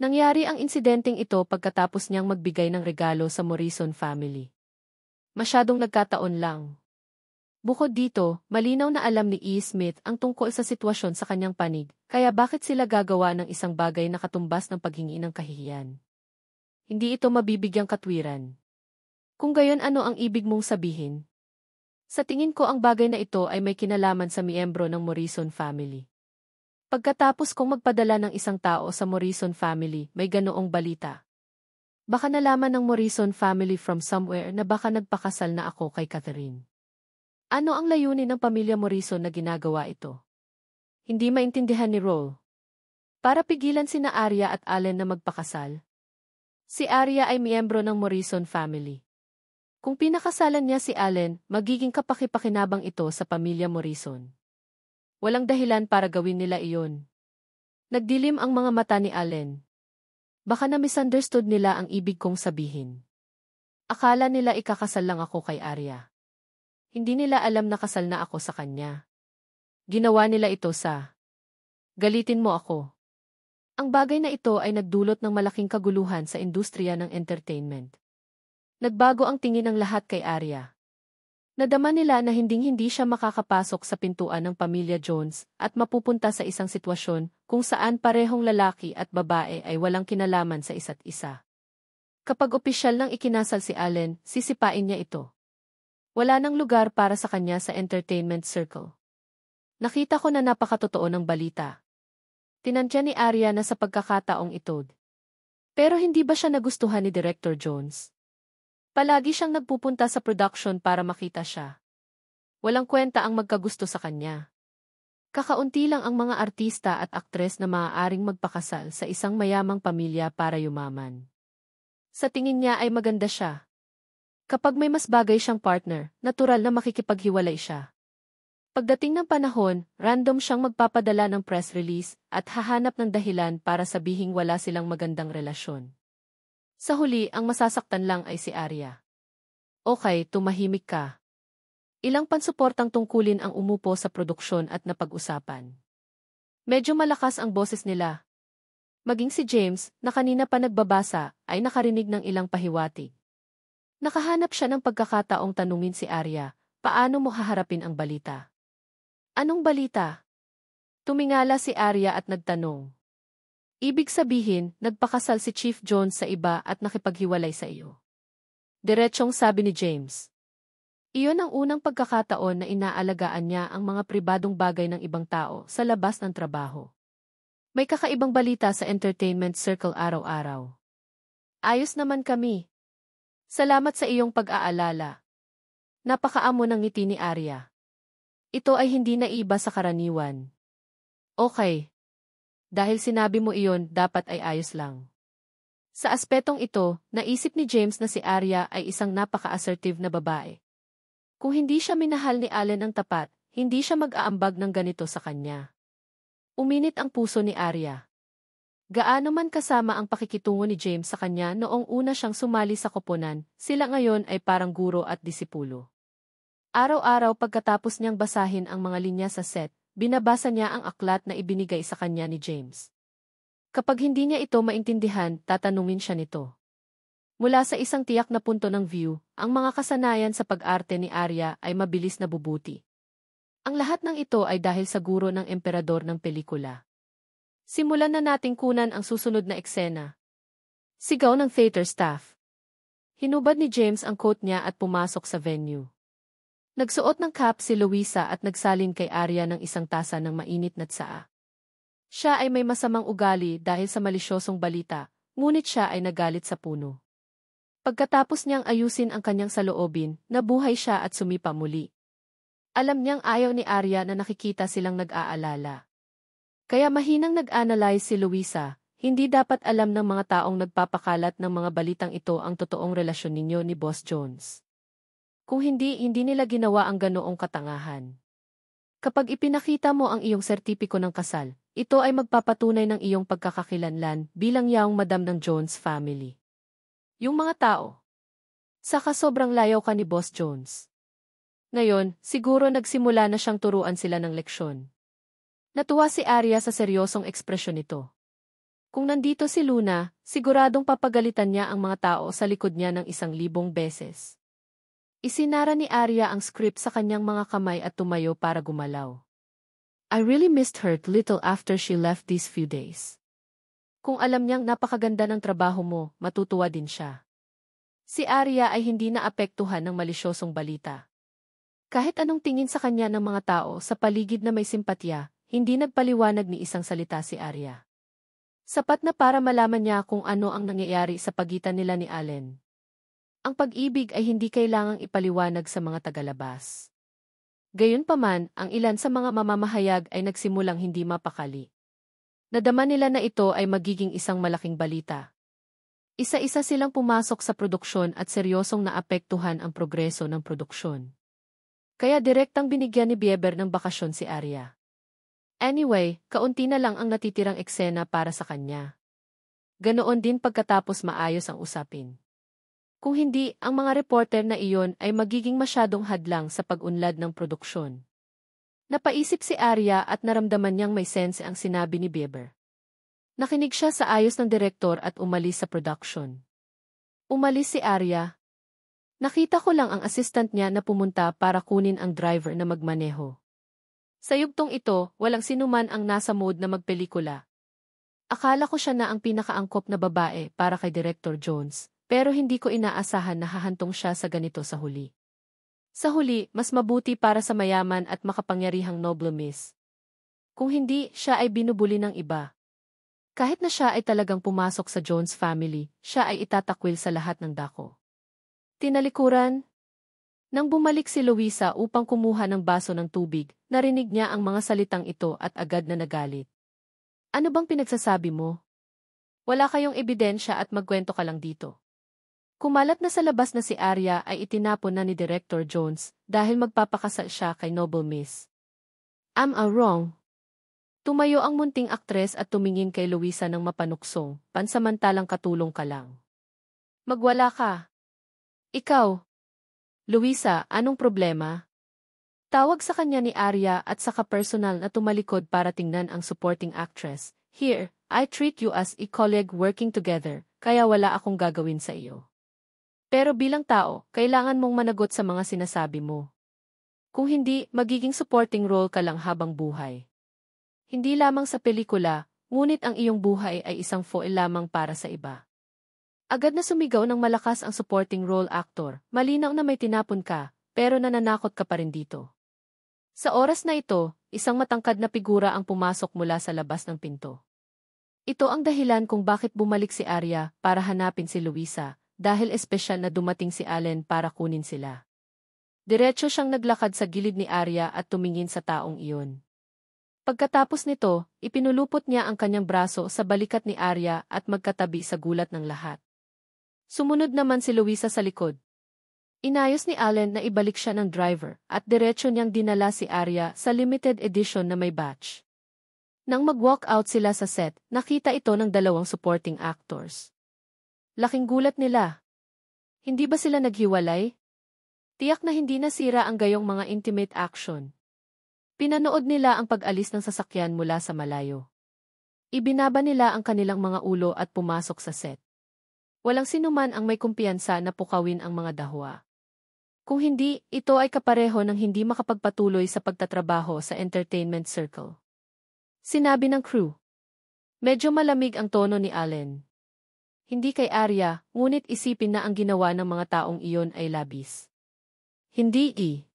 Nangyari ang insidenteng ito pagkatapos niyang magbigay ng regalo sa Morrison family. Masyadong nagkataon lang. Bukod dito, malinaw na alam ni E. Smith ang tungkol sa sitwasyon sa kanyang panig, kaya bakit sila gagawa ng isang bagay na katumbas ng paghingi ng kahihiyan? Hindi ito mabibigyang katwiran. Kung gayon ano ang ibig mong sabihin? Sa tingin ko ang bagay na ito ay may kinalaman sa miyembro ng Morrison family. Pagkatapos kong magpadala ng isang tao sa Morrison family, may ganoong balita. Baka nalaman ng Morrison family from somewhere na baka nagpakasal na ako kay Catherine. Ano ang layunin ng pamilya Morrison na ginagawa ito? Hindi maintindihan ni Roll. Para pigilan sina Arya at Allen na magpakasal. Si Arya ay miyembro ng Morrison family. Kung pinakasalan niya si Allen, magiging kapaki-pakinabang ito sa pamilya Morrison. Walang dahilan para gawin nila iyon. Nagdilim ang mga mata ni Allen. Baka na-misunderstood nila ang ibig kong sabihin. Akala nila ikakasal lang ako kay Arya. Hindi nila alam na kasal na ako sa kanya. Ginawa nila ito sa galitin mo ako. Ang bagay na ito ay nagdulot ng malaking kaguluhan sa industriya ng entertainment. Nagbago ang tingin ng lahat kay Arya. Nadama nila na hinding-hindi siya makakapasok sa pintuan ng pamilya Jones at mapupunta sa isang sitwasyon kung saan parehong lalaki at babae ay walang kinalaman sa isa't isa. Kapag opisyal nang ikinasal si Allen, sisipain niya ito. Wala nang lugar para sa kanya sa entertainment circle. Nakita ko na napakatotoo ng balita. Tinantya ni Arya na sa pagkakataong ito. Pero hindi ba siya nagustuhan ni Director Jones? Palagi siyang nagpupunta sa production para makita siya. Walang kwenta ang magkagusto sa kanya. Kakaunti lang ang mga artista at aktres na maaaring magpakasal sa isang mayamang pamilya para yumaman. Sa tingin niya ay maganda siya. Kapag may mas bagay siyang partner, natural na makikipaghiwalay siya. Pagdating ng panahon, random siyang magpapadala ng press release at hahanap ng dahilan para sabihing wala silang magandang relasyon. Sa huli, ang masasaktan lang ay si Arya. Okay, tumahimik ka. Ilang pansuportang tungkulin ang umupo sa produksyon at napag-usapan. Medyo malakas ang boses nila. Maging si James, na kanina pa nagbabasa, ay nakarinig ng ilang pahiwatig. Nakahanap siya ng pagkakataong tanungin si Arya, paano mo haharapin ang balita? Anong balita? Tumingala si Arya at nagtanong. Ibig sabihin, nagpakasal si Chief Jones sa iba at nakipaghiwalay sa iyo. Diretsyong sabi ni James. Iyon ang unang pagkakataon na inaalagaan niya ang mga pribadong bagay ng ibang tao sa labas ng trabaho. May kakaibang balita sa entertainment circle araw-araw. Ayos naman kami. Salamat sa iyong pag-aalala. Napakaamo ng ngiti ni Arya. Ito ay hindi naiba sa karaniwan. Okay. Dahil sinabi mo iyon, dapat ay ayos lang. Sa aspetong ito, naisip ni James na si Arya ay isang napaka-assertive na babae. Kung hindi siya minahal ni Allen ng tapat, hindi siya mag-aambag ng ganito sa kanya. Uminit ang puso ni Arya. Gaano man kasama ang pakikitungo ni James sa kanya noong una siyang sumali sa koponan, sila ngayon ay parang guro at disipulo. Araw-araw pagkatapos niyang basahin ang mga linya sa set, binabasa niya ang aklat na ibinigay sa kanya ni James. Kapag hindi niya ito maintindihan, tatanungin siya nito. Mula sa isang tiyak na punto ng view, ang mga kasanayan sa pag-arte ni Arya ay mabilis na bubuti. Ang lahat ng ito ay dahil sa guro ng emperador ng pelikula. Simulan na nating kunan ang susunod na eksena. Sigaw ng theater staff. Hinubad ni James ang coat niya at pumasok sa venue. Nagsuot ng cap si Louisa at nagsalin kay Arya ng isang tasa ng mainit na tsaa. Siya ay may masamang ugali dahil sa malisyosong balita, ngunit siya ay nagalit sa puno. Pagkatapos niyang ayusin ang kanyang saloobin, nabuhay siya at sumipa muli. Alam niyang ayaw ni Arya na nakikita silang nag-aalala. Kaya mahinang nag-analyze si Louisa, hindi dapat alam ng mga taong nagpapakalat ng mga balitang ito ang totoong relasyon ninyo ni Boss Jones. Kung hindi nila ginawa ang ganoong katangahan. Kapag ipinakita mo ang iyong sertipiko ng kasal, ito ay magpapatunay ng iyong pagkakakilanlan bilang yaong madam ng Jones family. Yung mga tao. Saka sobrang layaw ka ni Boss Jones. Ngayon, siguro nagsimula na siyang turuan sila ng leksyon. Natuwa si Arya sa seryosong ekspresyon nito. Kung nandito si Luna, siguradong papagalitan niya ang mga tao sa likod niya ng 1,000 beses. Isinara ni Arya ang script sa kanyang mga kamay at tumayo para gumalaw. I really missed her little after she left these few days. Kung alam niyang napakaganda ng trabaho mo, matutuwa din siya. Si Arya ay hindi naapektuhan ng malisyosong balita. Kahit anong tingin sa kanya ng mga tao sa paligid na may simpatya, hindi nagpaliwanag ni isang salita si Arya. Sapat na para malaman niya kung ano ang nangyayari sa pagitan nila ni Allen. Ang pag-ibig ay hindi kailangang ipaliwanag sa mga tagalabas. Gayunpaman, ang ilan sa mga mamamahayag ay nagsimulang hindi mapakali. Nadama nila na ito ay magiging isang malaking balita. Isa-isa silang pumasok sa produksyon at seryosong naapektuhan ang progreso ng produksyon. Kaya direktang binigyan ni Bieber ng bakasyon si Arya. Anyway, kaunti na lang ang natitirang eksena para sa kanya. Ganoon din pagkatapos maayos ang usapin. Kung hindi, ang mga reporter na iyon ay magiging masyadong hadlang sa pag-unlad ng produksyon. Napaisip si Arya at naramdaman niyang may sense ang sinabi ni Bieber. Nakinig siya sa ayos ng direktor at umalis sa production. Umalis si Arya. Nakita ko lang ang assistant niya na pumunta para kunin ang driver na magmaneho. Sa yugtong ito, walang sinuman ang nasa mood na magpelikula. Akala ko siya na ang pinakaangkop na babae para kay Director Jones, pero hindi ko inaasahan na hahantong siya sa ganito sa huli. Sa huli, mas mabuti para sa mayaman at makapangyarihang noble miss. Kung hindi, siya ay binubuli ng iba. Kahit na siya ay talagang pumasok sa Jones family, siya ay itatakwil sa lahat ng dako. Tinalikuran. Nang bumalik si Louisa upang kumuha ng baso ng tubig, narinig niya ang mga salitang ito at agad na nagalit. Ano bang pinagsasabi mo? Wala kayong ebidensya at magkwento ka lang dito. Kumalat na sa labas na si Arya ay itinapon na ni Director Jones dahil magpapakasal siya kay Noble Miss. Am I wrong? Tumayo ang munting aktres at tumingin kay Louisa ng mapanuksong, pansamantalang katulong ka lang. Magwala ka. Ikaw. Louisa, anong problema? Tawag sa kanya ni Arya at saka personal na tumalikod para tingnan ang supporting actress. Here, I treat you as a colleague working together, kaya wala akong gagawin sa iyo. Pero bilang tao, kailangan mong managot sa mga sinasabi mo. Kung hindi, magiging supporting role ka lang habang buhay. Hindi lamang sa pelikula, ngunit ang iyong buhay ay isang foil lamang para sa iba. Agad na sumigaw ng malakas ang supporting role actor, malinaw na may tinapon ka, pero nananakot ka pa rin dito. Sa oras na ito, isang matangkad na figura ang pumasok mula sa labas ng pinto. Ito ang dahilan kung bakit bumalik si Arya para hanapin si Louisa, dahil espesyal na dumating si Allen para kunin sila. Diretso siyang naglakad sa gilid ni Arya at tumingin sa taong iyon. Pagkatapos nito, ipinulupot niya ang kanyang braso sa balikat ni Arya at magkatabi sa gulat ng lahat. Sumunod naman si Louisa sa likod. Inayos ni Allen na ibalik siya ng driver at diretso niyang dinala si Arya sa limited edition na may batch. Nang mag-walk out sila sa set, nakita ito ng dalawang supporting actors. Laking gulat nila. Hindi ba sila naghiwalay? Tiyak na hindi nasira ang gayong mga intimate action. Pinanood nila ang pag-alis ng sasakyan mula sa malayo. Ibinaba nila ang kanilang mga ulo at pumasok sa set. Walang sinuman ang may kumpiyansa na pukawin ang mga dahwa. Kung hindi, ito ay kapareho ng hindi makapagpatuloy sa pagtatrabaho sa entertainment circle. Sinabi ng crew. Medyo malamig ang tono ni Allen. Hindi kay Arya, ngunit isipin na ang ginawa ng mga taong iyon ay labis. Hindi.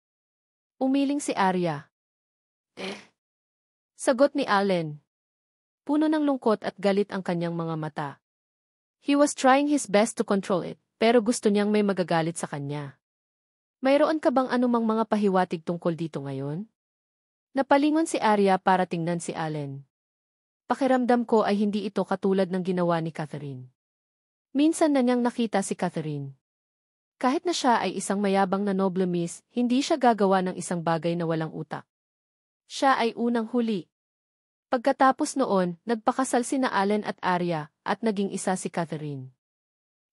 Umiling si Arya. Sagot ni Allen. Puno ng lungkot at galit ang kanyang mga mata. He was trying his best to control it, pero gusto niyang may magagalit sa kanya. Mayroon ka bang anumang mga pahiwatig tungkol dito ngayon? Napalingon si Arya para tingnan si Allen. Pakiramdam ko ay hindi ito katulad ng ginawa ni Catherine. Minsan na niyang nakita si Catherine. Kahit na siya ay isang mayabang na noble miss, hindi siya gagawa ng isang bagay na walang utak. Siya ay unang huli. Pagkatapos noon, nagpakasal sina Allen at Arya, at naging isa si Catherine.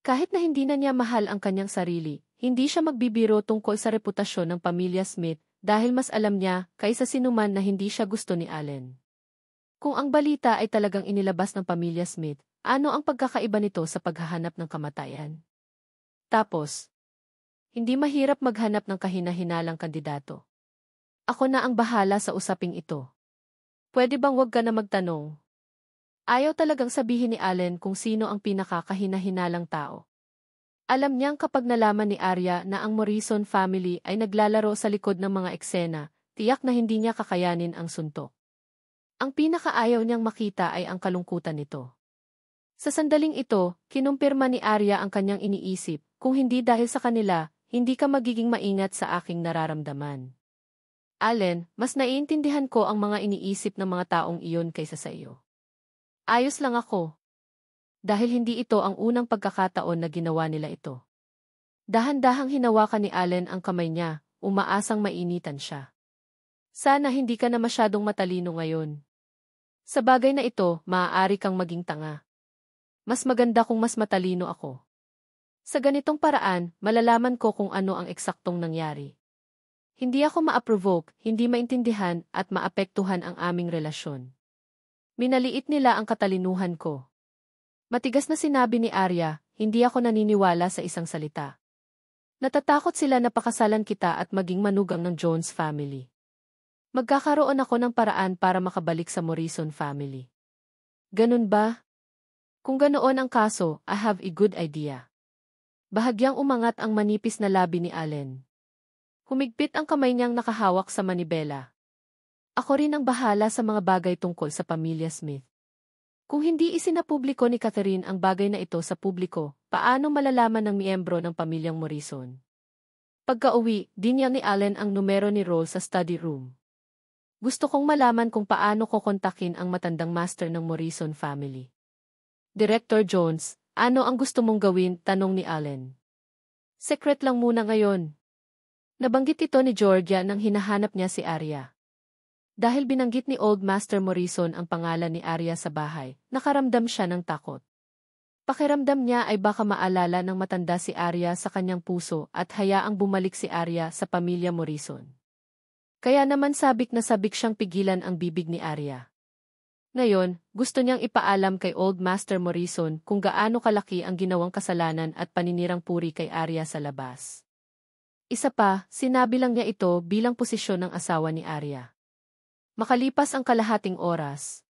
Kahit na hindi na niya mahal ang kanyang sarili, hindi siya magbibiro tungkol sa reputasyon ng pamilya Smith dahil mas alam niya kaysa sinuman na hindi siya gusto ni Allen. Kung ang balita ay talagang inilabas ng pamilya Smith, ano ang pagkakaiba nito sa paghahanap ng kamatayan? Tapos, hindi mahirap maghanap ng kahina-hinalang kandidato. Ako na ang bahala sa usaping ito. Pwede bang wag ka na magtanong? Ayaw talagang sabihin ni Allen kung sino ang pinakakahina-hinalang tao. Alam niyang kapag nalaman ni Arya na ang Morrison family ay naglalaro sa likod ng mga eksena, tiyak na hindi niya kakayanin ang suntok. Ang pinakaayaw niyang makita ay ang kalungkutan nito. Sa sandaling ito, kinumpirma ni Arya ang kanyang iniisip, kung hindi dahil sa kanila, hindi ka magiging maingat sa aking nararamdaman. Allen, mas naiintindihan ko ang mga iniisip ng mga taong iyon kaysa sa iyo. Ayos lang ako. Dahil hindi ito ang unang pagkakataon na ginawa nila ito. Dahan-dahang hinawakan ni Allen ang kamay niya, umaasang mainitan siya. Sana hindi ka na masyadong matalino ngayon. Sa bagay na ito, maaari kang maging tanga. Mas maganda kung mas matalino ako. Sa ganitong paraan, malalaman ko kung ano ang eksaktong nangyari. Hindi ako ma-provoke, hindi maintindihan at maapektuhan ang aming relasyon. Minaliit nila ang katalinuhan ko. Matigas na sinabi ni Arya, hindi ako naniniwala sa isang salita. Natatakot sila na pakasalan kita at maging manugang ng Jones family. Magkakaroon ako ng paraan para makabalik sa Morrison family. Ganun ba? Kung ganoon ang kaso, I have a good idea. Bahagyang umangat ang manipis na labi ni Allen. Humigpit ang kamay niyang nakahawak sa manibela. Ako rin ang bahala sa mga bagay tungkol sa pamilya Smith. Kung hindi isinapubliko ni Catherine ang bagay na ito sa publiko, paano malalaman ng miyembro ng pamilyang Morrison? Pagka-uwi, dinyan ni Allen ang numero ni Roll sa study room. Gusto kong malaman kung paano ko kontakin ang matandang master ng Morrison family. Director Jones, ano ang gusto mong gawin? Tanong ni Allen. Secret lang muna ngayon. Nabanggit ito ni Georgia nang hinahanap niya si Arya. Dahil binanggit ni Old Master Morrison ang pangalan ni Arya sa bahay, nakaramdam siya ng takot. Pakiramdam niya ay baka maalala ng matanda si Arya sa kanyang puso at hayaang bumalik si Arya sa pamilya Morrison. Kaya naman sabik na sabik siyang pigilan ang bibig ni Arya. Ngayon, gusto niyang ipaalam kay Old Master Morrison kung gaano kalaki ang ginawang kasalanan at paninirang puri kay Arya sa labas. Isa pa, sinabi lang niya ito bilang posisyon ng asawa ni Arya. Makalipas ang kalahating oras.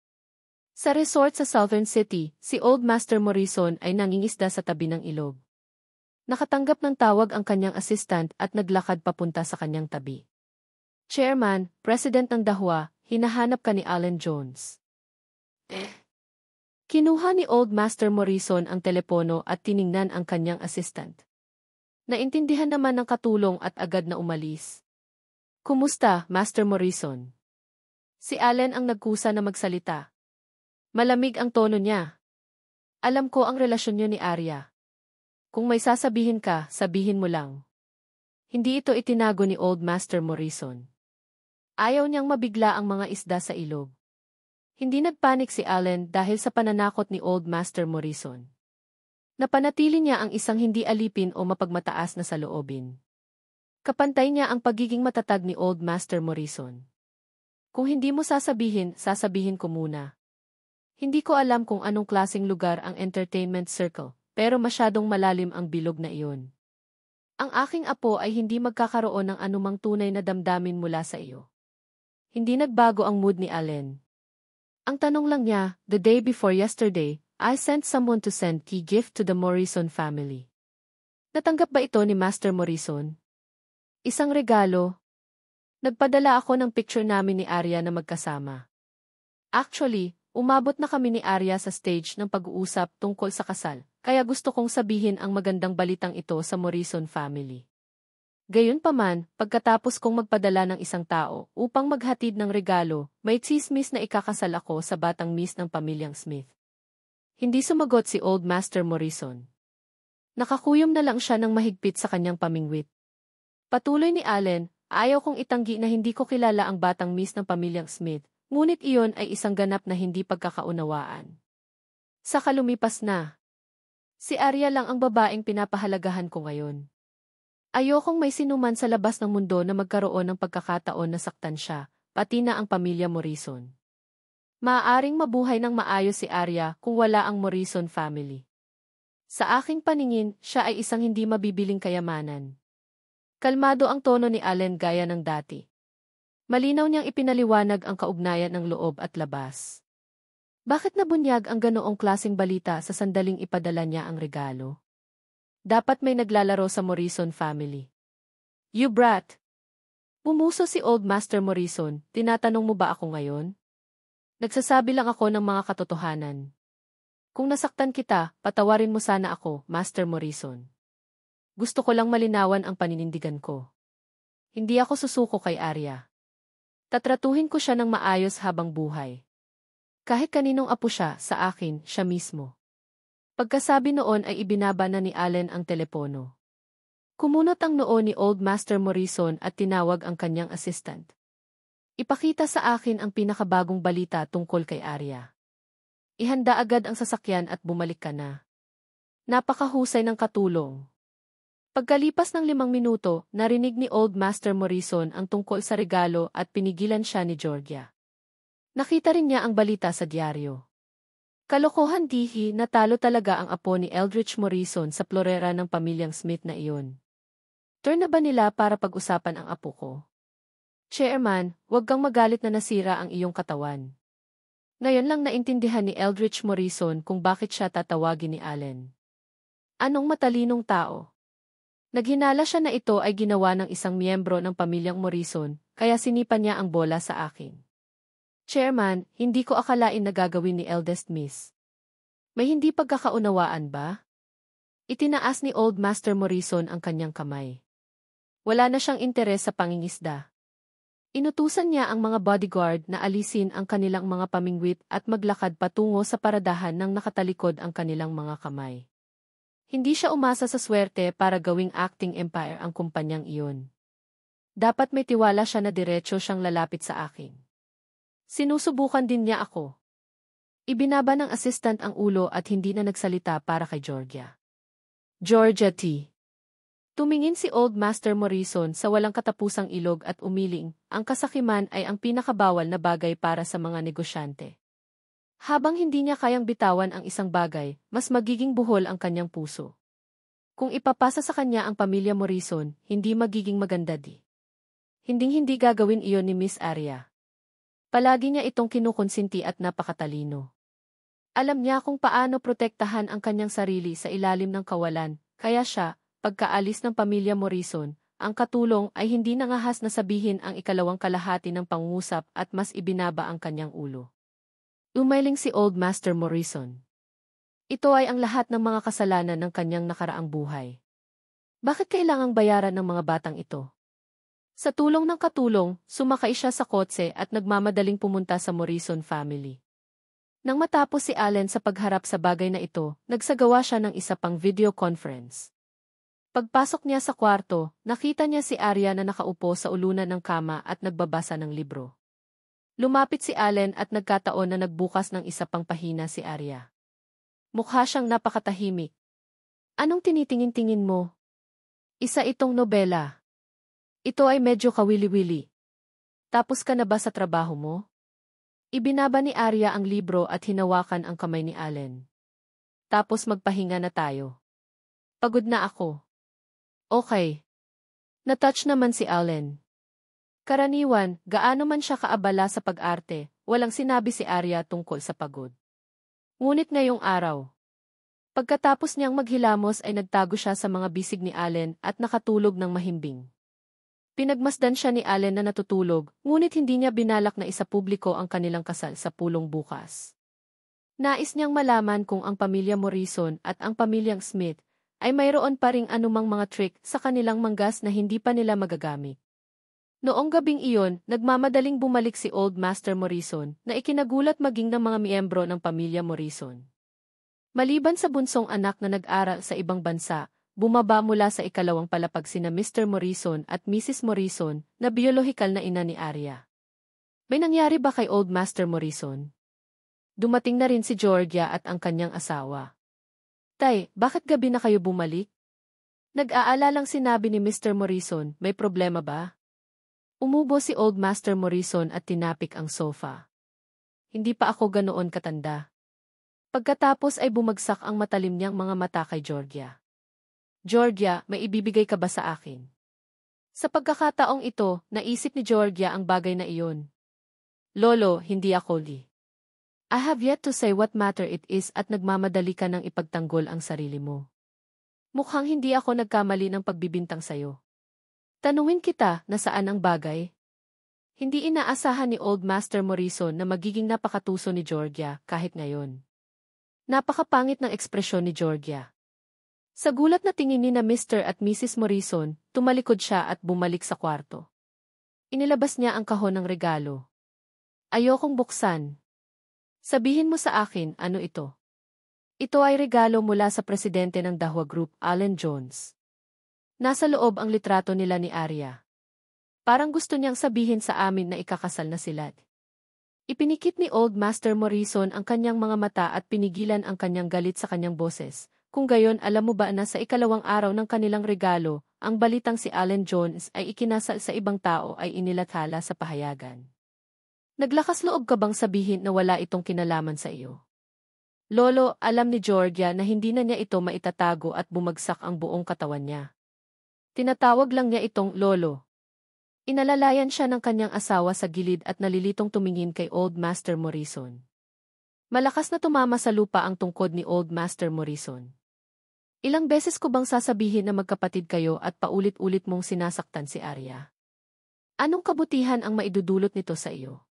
Sa resort sa Southern City, si Old Master Morrison ay nangingisda sa tabi ng ilog. Nakatanggap ng tawag ang kanyang assistant at naglakad papunta sa kanyang tabi. Chairman, President ng Dahwa, hinahanap ka ni Allen Jones. Kinuha ni Old Master Morrison ang telepono at tiningnan ang kanyang assistant. Naintindihan naman ng katulong at agad na umalis. Kumusta, Master Morrison? Si Allen ang nagkusa na magsalita. Malamig ang tono niya. Alam ko ang relasyon niyo ni Arya. Kung may sasabihin ka, sabihin mo lang. Hindi ito itinago ni Old Master Morrison. Ayaw niyang mabigla ang mga isda sa ilog. Hindi nagpanik si Allen dahil sa pananakot ni Old Master Morrison. Napanatili niya ang isang hindi alipin o mapagmataas na saloobin. Kapantay niya ang pagiging matatag ni Old Master Morrison. Kung hindi mo sasabihin, sasabihin ko muna. Hindi ko alam kung anong klaseng lugar ang entertainment circle, pero masyadong malalim ang bilog na iyon. Ang aking apo ay hindi magkakaroon ng anumang tunay na damdamin mula sa iyo. Hindi nagbago ang mood ni Allen. Ang tanong lang niya, the day before yesterday, I sent someone to send key gift to the Morrison family. Natanggap ba ito ni Master Morrison? Isang regalo. Nagpadala ako ng picture namin ni Arya na magkasama. Actually, umabot na kami ni Arya sa stage ng pag-uusap tungkol sa kasal, kaya gusto kong sabihin ang magandang balitang ito sa Morrison family. Gayunpaman, pagkatapos kong magpadala ng isang tao upang maghatid ng regalo, may tsismis na ikakasal ako sa batang miss ng pamilyang Smith. Hindi sumagot si Old Master Morrison. Nakakuyom na lang siya ng mahigpit sa kanyang pamingwit. Patuloy ni Allen, ayaw kong itanggi na hindi ko kilala ang batang miss ng pamilyang Smith. Ngunit iyon ay isang ganap na hindi pagkakaunawaan. Sa kalumipas na, si Arya lang ang babaeng pinapahalagahan ko ngayon. Ayokong may sinuman sa labas ng mundo na magkaroon ng pagkakataon na saktan siya, pati na ang pamilya Morrison. Maaaring mabuhay ng maayos si Arya kung wala ang Morrison family. Sa aking paningin, siya ay isang hindi mabibiling kayamanan. Kalmado ang tono ni Allen gaya ng dati. Malinaw niyang ipinaliwanag ang kaugnayan ng loob at labas. Bakit nabunyag ang ganoong klaseng balita sa sandaling ipadala niya ang regalo? Dapat may naglalaro sa Morrison family. You brat! Pumuso si Old Master Morrison, tinatanong mo ba ako ngayon? Nagsasabi lang ako ng mga katotohanan. Kung nasaktan kita, patawarin mo sana ako, Master Morrison. Gusto ko lang malinawan ang paninindigan ko. Hindi ako susuko kay Arya. Tatratuhin ko siya ng maayos habang buhay. Kahit kaninong apo siya, sa akin, siya mismo. Pagkasabi noon ay ibinaba na ni Allen ang telepono. Kumunot ang noo ni Old Master Morrison at tinawag ang kanyang assistant. Ipakita sa akin ang pinakabagong balita tungkol kay Arya. Ihanda agad ang sasakyan at bumalik ka na. Napakahusay ng katulong. Pagkalipas ng 5 minuto, narinig ni Old Master Morrison ang tungkol sa regalo at pinigilan siya ni Georgia. Nakita rin niya ang balita sa dyaryo. Kalokohan dihi, natalo talaga ang apo ni Eldridge Morrison sa plorera ng pamilyang Smith na iyon. Turn na ba nila para pag-usapan ang apo ko? Chairman, huwag kang magalit na nasira ang iyong katawan. Ngayon lang naintindihan ni Eldridge Morrison kung bakit siya tatawagin ni Allen. Anong matalinong tao? Naghinala siya na ito ay ginawa ng isang miyembro ng pamilyang Morrison, kaya sinipan niya ang bola sa akin. Chairman, hindi ko akalain na gagawin ni eldest miss. May hindi pagkakaunawaan ba? Itinaas ni Old Master Morrison ang kanyang kamay. Wala na siyang interes sa pangingisda. Inutusan niya ang mga bodyguard na alisin ang kanilang mga pamingwit at maglakad patungo sa paradahan nang nakatalikod ang kanilang mga kamay. Hindi siya umasa sa swerte para gawing acting empire ang kumpanyang iyon. Dapat may tiwala siya na diretso siyang lalapit sa akin. Sinusubukan din niya ako. Ibinaba ng assistant ang ulo at hindi na nagsalita para kay Georgia. Georgia T. Tumingin si Old Master Morrison sa walang katapusang ilog at umiling, ang kasakiman ay ang pinakabawal na bagay para sa mga negosyante. Habang hindi niya kayang bitawan ang isang bagay, mas magiging buhol ang kanyang puso. Kung ipapasa sa kanya ang pamilya Morrison, hindi magiging maganda di. Hinding-hindi gagawin iyon ni Miss Arya. Palagi niya itong kinukonsinti at napakatalino. Alam niya kung paano protektahan ang kanyang sarili sa ilalim ng kawalan, kaya siya, pagkaalis ng pamilya Morrison, ang katulong ay hindi nangahas na sabihin ang ikalawang kalahati ng pangungusap at mas ibinaba ang kanyang ulo. Umailing si Old Master Morrison. Ito ay ang lahat ng mga kasalanan ng kanyang nakaraang buhay. Bakit kailangang bayaran ng mga batang ito? Sa tulong ng katulong, sumakay siya sa kotse at nagmamadaling pumunta sa Morrison family. Nang matapos si Allen sa pagharap sa bagay na ito, nagsagawa siya ng isa pang video conference. Pagpasok niya sa kwarto, nakita niya si Arya na nakaupo sa ulunan ng kama at nagbabasa ng libro. Lumapit si Allen at nagkataon na nagbukas ng isa pang pahina si Arya. Mukha siyang napakatahimik. Anong tinitingin-tingin mo? Isa itong nobela. Ito ay medyo kawili-wili. Tapos ka na ba sa trabaho mo? Ibinaba ni Arya ang libro at hinawakan ang kamay ni Allen. Tapos magpahinga na tayo. Pagod na ako. Okay. Natouch naman si Allen. Karaniwan, gaano man siya kaabala sa pag-arte, walang sinabi si Arya tungkol sa pagod. Ngunit ngayong araw, pagkatapos niyang maghilamos ay nagtago siya sa mga bisig ni Allen at nakatulog ng mahimbing. Pinagmasdan siya ni Allen na natutulog, ngunit hindi niya binalak na isapubliko ang kanilang kasal sa pulong bukas. Nais niyang malaman kung ang pamilya Morrison at ang pamilyang Smith ay mayroon pa ring anumang mga trick sa kanilang manggas na hindi pa nila magagamit. Noong gabing iyon, nagmamadaling bumalik si Old Master Morrison na ikinagulat maging ng mga miyembro ng pamilya Morrison. Maliban sa bunsong anak na nag-aral sa ibang bansa, bumaba mula sa ikalawang palapag sina Mr. Morrison at Mrs. Morrison na biolohikal na ina ni Arya. May nangyari ba kay Old Master Morrison? Dumating na rin si Georgia at ang kanyang asawa. Tay, bakit gabi na kayo bumalik? Nag-aalalang sinabi ni Mr. Morrison, may problema ba? Umubo si Old Master Morrison at tinapik ang sofa. Hindi pa ako ganoon katanda. Pagkatapos ay bumagsak ang matalim niyang mga mata kay Georgia. Georgia, may ibibigay ka ba sa akin? Sa pagkakataong ito, naisip ni Georgia ang bagay na iyon. Lolo, hindi ako li. I have yet to say what matter it is at nagmamadali ka ng ipagtanggol ang sarili mo. Mukhang hindi ako nagkamali ng pagbibintang sayo. Tanungin kita na saan ang bagay? Hindi inaasahan ni Old Master Morrison na magiging napakatuso ni Georgia kahit ngayon. Napakapangit ng ekspresyon ni Georgia. Sa gulat na tingin ni na Mr. at Mrs. Morrison, tumalikod siya at bumalik sa kwarto. Inilabas niya ang kahon ng regalo. Ayokong buksan. Sabihin mo sa akin, ano ito? Ito ay regalo mula sa presidente ng Dahua Group, Allen Jones. Nasa loob ang litrato nila ni Arya. Parang gusto niyang sabihin sa amin na ikakasal na sila. Ipinikit ni Old Master Morrison ang kanyang mga mata at pinigilan ang kanyang galit sa kanyang boses. Kung gayon, alam mo ba na sa ikalawang araw ng kanilang regalo, ang balitang si Allen Jones ay ikinasal sa ibang tao ay inilathala sa pahayagan. Naglakas loob ka bang sabihin na wala itong kinalaman sa iyo? Lolo, alam ni Georgia na hindi na niya ito maitatago at bumagsak ang buong katawan niya. Tinatawag lang niya itong lolo. Inalalayan siya ng kanyang asawa sa gilid at nalilitong tumingin kay Old Master Morrison. Malakas na tumama sa lupa ang tungkod ni Old Master Morrison. Ilang beses ko bang sasabihin na magkapatid kayo at paulit-ulit mong sinasaktan si Arya? Anong kabutihan ang maidudulot nito sa iyo?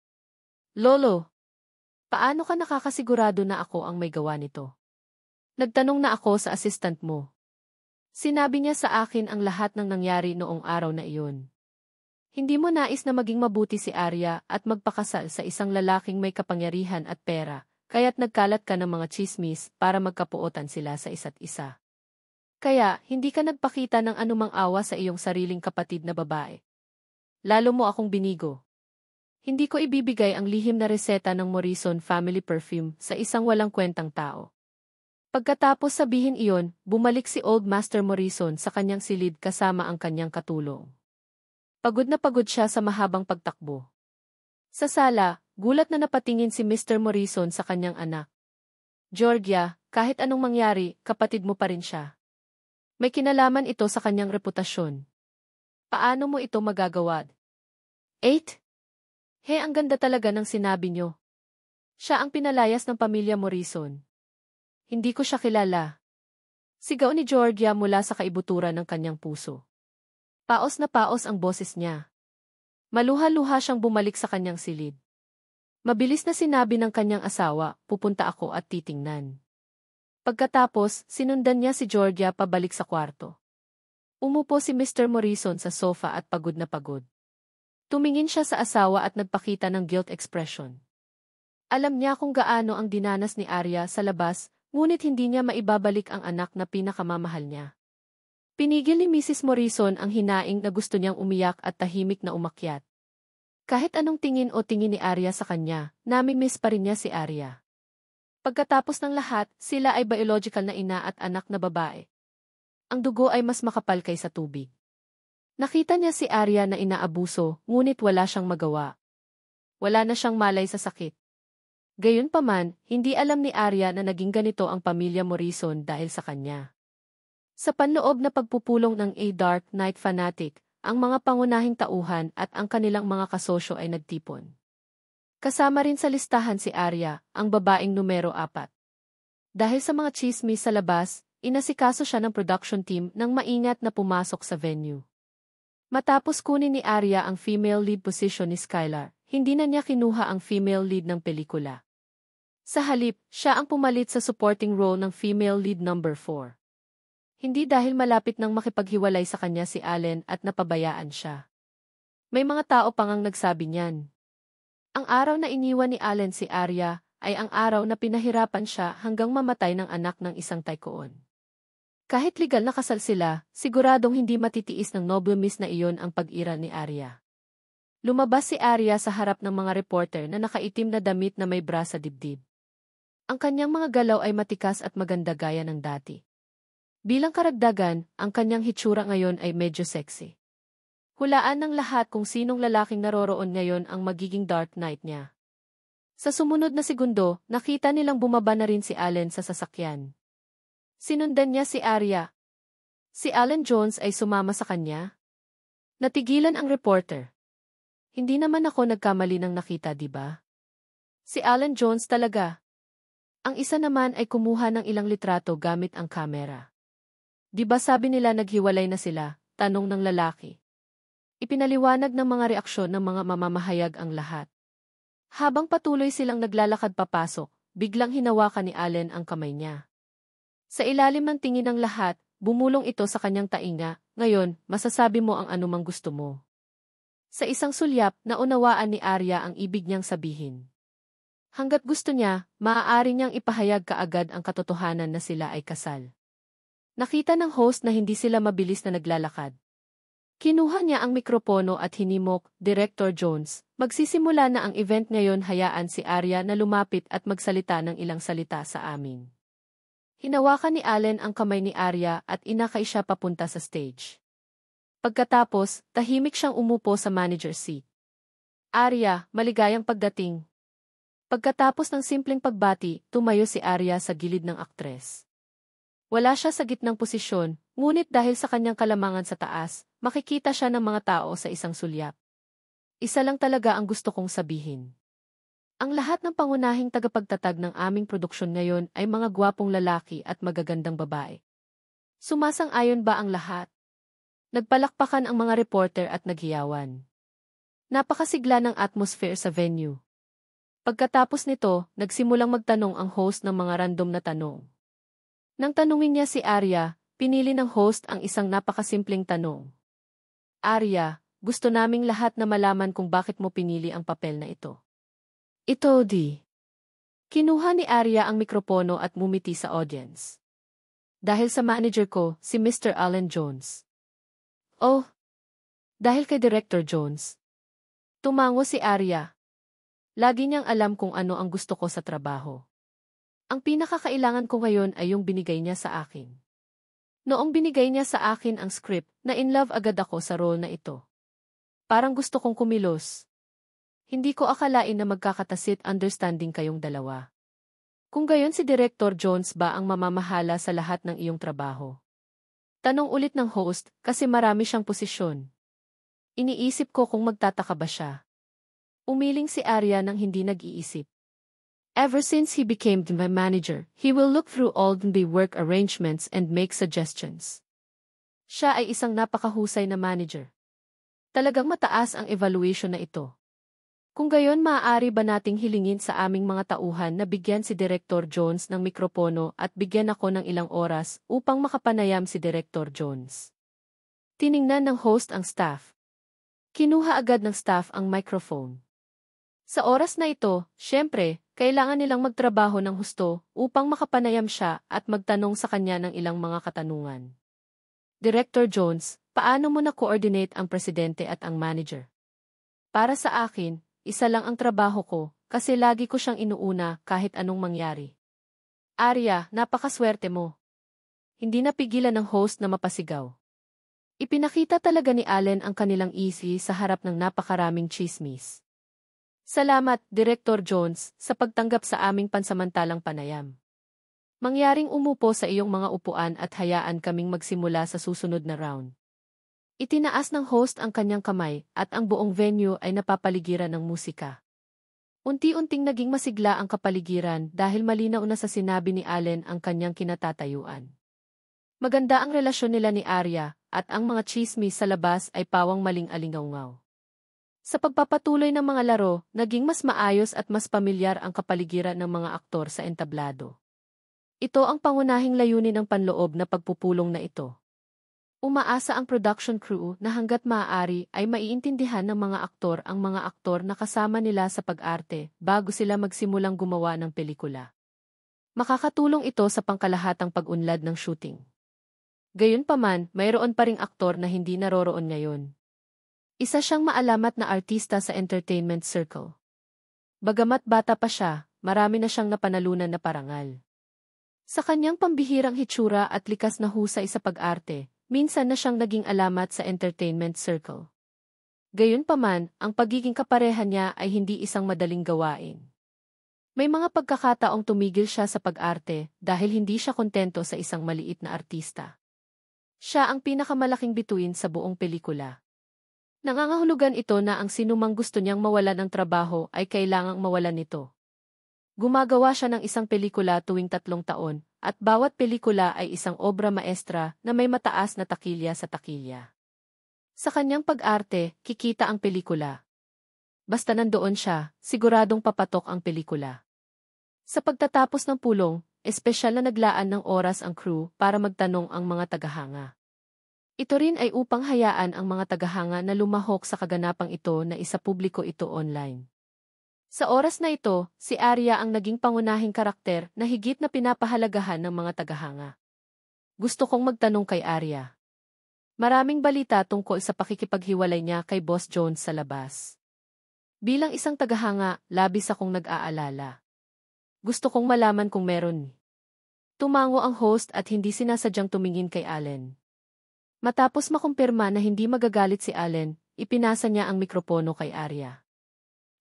Lolo, paano ka nakakasigurado na ako ang may gawa nito? Nagtanong na ako sa assistant mo. Sinabi niya sa akin ang lahat ng nangyari noong araw na iyon. Hindi mo nais na maging mabuti si Arya at magpakasal sa isang lalaking may kapangyarihan at pera, kaya't nagkalat ka ng mga tsismis para magkapuotan sila sa isa't isa. Kaya, hindi ka nagpakita ng anumang awa sa iyong sariling kapatid na babae. Lalo mo akong binigo. Hindi ko ibibigay ang lihim na reseta ng Morrison Family Perfume sa isang walang kwentang tao. Pagkatapos sabihin iyon, bumalik si Old Master Morrison sa kanyang silid kasama ang kanyang katulong. Pagod na pagod siya sa mahabang pagtakbo. Sa sala, gulat na napatingin si Mr. Morrison sa kanyang anak. Georgia, kahit anong mangyari, kapatid mo pa rin siya. May kinalaman ito sa kanyang reputasyon. Paano mo ito magagawa? 8. Ang ganda talaga ng sinabi niyo. Siya ang pinalayas ng pamilya Morrison. Hindi ko siya kilala. Sigaw ni Georgia mula sa kaibuturan ng kanyang puso. Paos na paos ang boses niya. Maluha-luha siyang bumalik sa kanyang silid. Mabilis na sinabi ng kanyang asawa, pupunta ako at titingnan. Pagkatapos, sinundan niya si Georgia pabalik sa kwarto. Umupo si Mr. Morrison sa sofa at pagod na pagod. Tumingin siya sa asawa at nagpakita ng guilt expression. Alam niya kung gaano ang dinanas ni Arya sa labas, ngunit hindi niya maibabalik ang anak na pinakamamahal niya. Pinigil ni Mrs. Morrison ang hinaing na gusto niyang umiyak at tahimik na umakyat. Kahit anong tingin o tingin ni Arya sa kanya, nami-miss pa rin niya si Arya. Pagkatapos ng lahat, sila ay biological na ina at anak na babae. Ang dugo ay mas makapal kaysa tubig. Nakita niya si Arya na inaabuso, ngunit wala siyang magawa. Wala na siyang malay sa sakit. Gayunpaman, hindi alam ni Arya na naging ganito ang pamilya Morrison dahil sa kanya. Sa panloob na pagpupulong ng A Dark Knight fanatic, ang mga pangunahing tauhan at ang kanilang mga kasosyo ay nagtipon. Kasama rin sa listahan si Arya, ang babaeng numero 4. Dahil sa mga chismis sa labas, inasikaso siya ng production team nang maingat na pumasok sa venue. Matapos kunin ni Arya ang female lead position ni Skylar, hindi na niya kinuha ang female lead ng pelikula. Sa halip, siya ang pumalit sa supporting role ng female lead number 4. Hindi dahil malapit nang makipaghiwalay sa kanya si Allen at napabayaan siya. May mga tao pang ang nagsabi niyan. Ang araw na iniwan ni Allen si Arya ay ang araw na pinahirapan siya hanggang mamatay ng anak ng isang tycoon. Kahit legal na kasal sila, siguradong hindi matitiis ng noble miss na iyon ang pag-ira ni Arya. Lumabas si Arya sa harap ng mga reporter na nakaitim na damit na may bra sa dibdib. Ang kanyang mga galaw ay matikas at maganda gaya ng dati. Bilang karagdagan, ang kanyang hitsura ngayon ay medyo sexy. Hulaan ng lahat kung sinong lalaking naroroon ngayon ang magiging Dark Knight niya. Sa sumunod na segundo, nakita nilang bumaba na rin si Allen sa sasakyan. Sinundan niya si Arya. Si Allen Jones ay sumama sa kanya. Natigilan ang reporter. Hindi naman ako nagkamali ng nakita, di ba? Si Allen Jones talaga. Ang isa naman ay kumuha ng ilang litrato gamit ang kamera. Di ba sabi nila naghiwalay na sila? Tanong ng lalaki. Ipinaliwanag ng mga reaksyon ng mga mamamahayag ang lahat. Habang patuloy silang naglalakad papasok, biglang hinawakan ni Allen ang kamay niya. Sa ilalim ng tingin ng lahat, bumulong ito sa kanyang tainga. Ngayon, masasabi mo ang anumang gusto mo. Sa isang sulyap, naunawaan ni Arya ang ibig niyang sabihin. Hanggat gusto niya, maaari niyang ipahayag kaagad ang katotohanan na sila ay kasal. Nakita ng host na hindi sila mabilis na naglalakad. Kinuha niya ang mikropono at hinimok, Director Jones, magsisimula na ang event ngayon, hayaan si Arya na lumapit at magsalita ng ilang salita sa amin. Hinawakan ni Allen ang kamay ni Arya at inakay siya papunta sa stage. Pagkatapos, tahimik siyang umupo sa manager seat. Arya, maligayang pagdating. Pagkatapos ng simpleng pagbati, tumayo si Arya sa gilid ng aktres. Wala siya sa gitnang posisyon, ngunit dahil sa kanyang kalamangan sa taas, makikita siya ng mga tao sa isang sulyap. Isa lang talaga ang gusto kong sabihin. Ang lahat ng pangunahing tagapagtatag ng aming produksyon ngayon ay mga gwapong lalaki at magagandang babae. Sumasang-ayon ba ang lahat? Nagpalakpakan ang mga reporter at naghiyawan. Napakasigla ng atmosphere sa venue. Pagkatapos nito, nagsimulang magtanong ang host ng mga random na tanong. Nang tanungin niya si Arya, pinili ng host ang isang napakasimpleng tanong. Arya, gusto naming lahat na malaman kung bakit mo pinili ang papel na ito. Ito di. Kinuha ni Arya ang mikropono at mumiti sa audience. Dahil sa manager ko, si Mr. Allen Jones. Oh, dahil kay Director Jones. Tumango si Arya. Lagi niyang alam kung ano ang gusto ko sa trabaho. Ang pinakakailangan ko ngayon ay yung binigay niya sa akin. Noong binigay niya sa akin ang script, na-in-love agad ako sa role na ito. Parang gusto kong kumilos. Hindi ko akalain na magkakatasit understanding kayong dalawa. Kung gayon si Director Jones ba ang mamamahala sa lahat ng iyong trabaho? Tanong ulit ng host kasi marami siyang posisyon. Iniisip ko kung magtataka ba siya. Umiling si Arya nang hindi nag-iisip. Ever since he became my manager, he will look through all the work arrangements and make suggestions. Siya ay isang napakahusay na manager. Talagang mataas ang evaluation na ito. Kung gayon, maaari ba nating hilingin sa aming mga tauhan na bigyan si Director Jones ng mikropono at bigyan ako ng ilang oras upang makapanayam si Director Jones? Tiningnan ng host ang staff. Kinuha agad ng staff ang microphone. Sa oras na ito, syempre, kailangan nilang magtrabaho ng husto upang makapanayam siya at magtanong sa kanya ng ilang mga katanungan. Director Jones, paano mo na-coordinate ang presidente at ang manager? Para sa akin, isa lang ang trabaho ko, kasi lagi ko siyang inuuna kahit anong mangyari. Arya, napakaswerte mo. Hindi napigilan ng host na mapasigaw. Ipinakita talaga ni Allen ang kanilang easy sa harap ng napakaraming chismis. Salamat, Director Jones, sa pagtanggap sa aming pansamantalang panayam. Mangyaring umupo sa iyong mga upuan at hayaan kaming magsimula sa susunod na round. Itinaas ng host ang kanyang kamay at ang buong venue ay napapaligiran ng musika. Unti-unting naging masigla ang kapaligiran dahil malinaw na sa sinabi ni Allen ang kanyang kinatatayuan. Maganda ang relasyon nila ni Arya at ang mga chismis sa labas ay pawang maling alingawngaw. Sa pagpapatuloy ng mga laro, naging mas maayos at mas pamilyar ang kapaligiran ng mga aktor sa entablado. Ito ang pangunahing layunin ng panloob na pagpupulong na ito. Umaasa ang production crew na hanggat maaari ay maiintindihan ng mga aktor ang mga aktor na kasama nila sa pag-arte bago sila magsimulang gumawa ng pelikula. Makakatulong ito sa pangkalahatang pag-unlad ng shooting. Gayunpaman, mayroon pa ring aktor na hindi naroroon ngayon. Isa siyang maalamat na artista sa entertainment circle. Bagamat bata pa siya, marami na siyang napanalunan na parangal. Sa kanyang pambihirang hitsura at likas na husay sa pag-arte, minsan na siyang naging alamat sa entertainment circle. Gayunpaman, ang pagiging kapareha niya ay hindi isang madaling gawain. May mga pagkakataong tumigil siya sa pag-arte dahil hindi siya kontento sa isang maliit na artista. Siya ang pinakamalaking bituin sa buong pelikula. Nangangahulugan ito na ang sinumang gusto niyang mawalan ng trabaho ay kailangang mawalan nito. Gumagawa siya ng isang pelikula tuwing 3 taon, at bawat pelikula ay isang obra maestra na may mataas na takilya sa takilya. Sa kanyang pag-arte, kikita ang pelikula. Basta nandoon siya, siguradong papatok ang pelikula. Sa pagtatapos ng pulong, espesyal na naglaan ng oras ang crew para magtanong ang mga tagahanga. Ito rin ay upang hayaan ang mga tagahanga na lumahok sa kaganapang ito na isapubliko ito online. Sa oras na ito, si Arya ang naging pangunahing karakter na higit na pinapahalagahan ng mga tagahanga. Gusto kong magtanong kay Arya. Maraming balita tungkol sa pakikipaghiwalay niya kay Boss Jones sa labas. Bilang isang tagahanga, labis akong nag-aalala. Gusto kong malaman kung meron. Tumango ang host at hindi sinasadyang tumingin kay Allen. Matapos makumpirma na hindi magagalit si Allen, ipinasa niya ang mikropono kay Arya.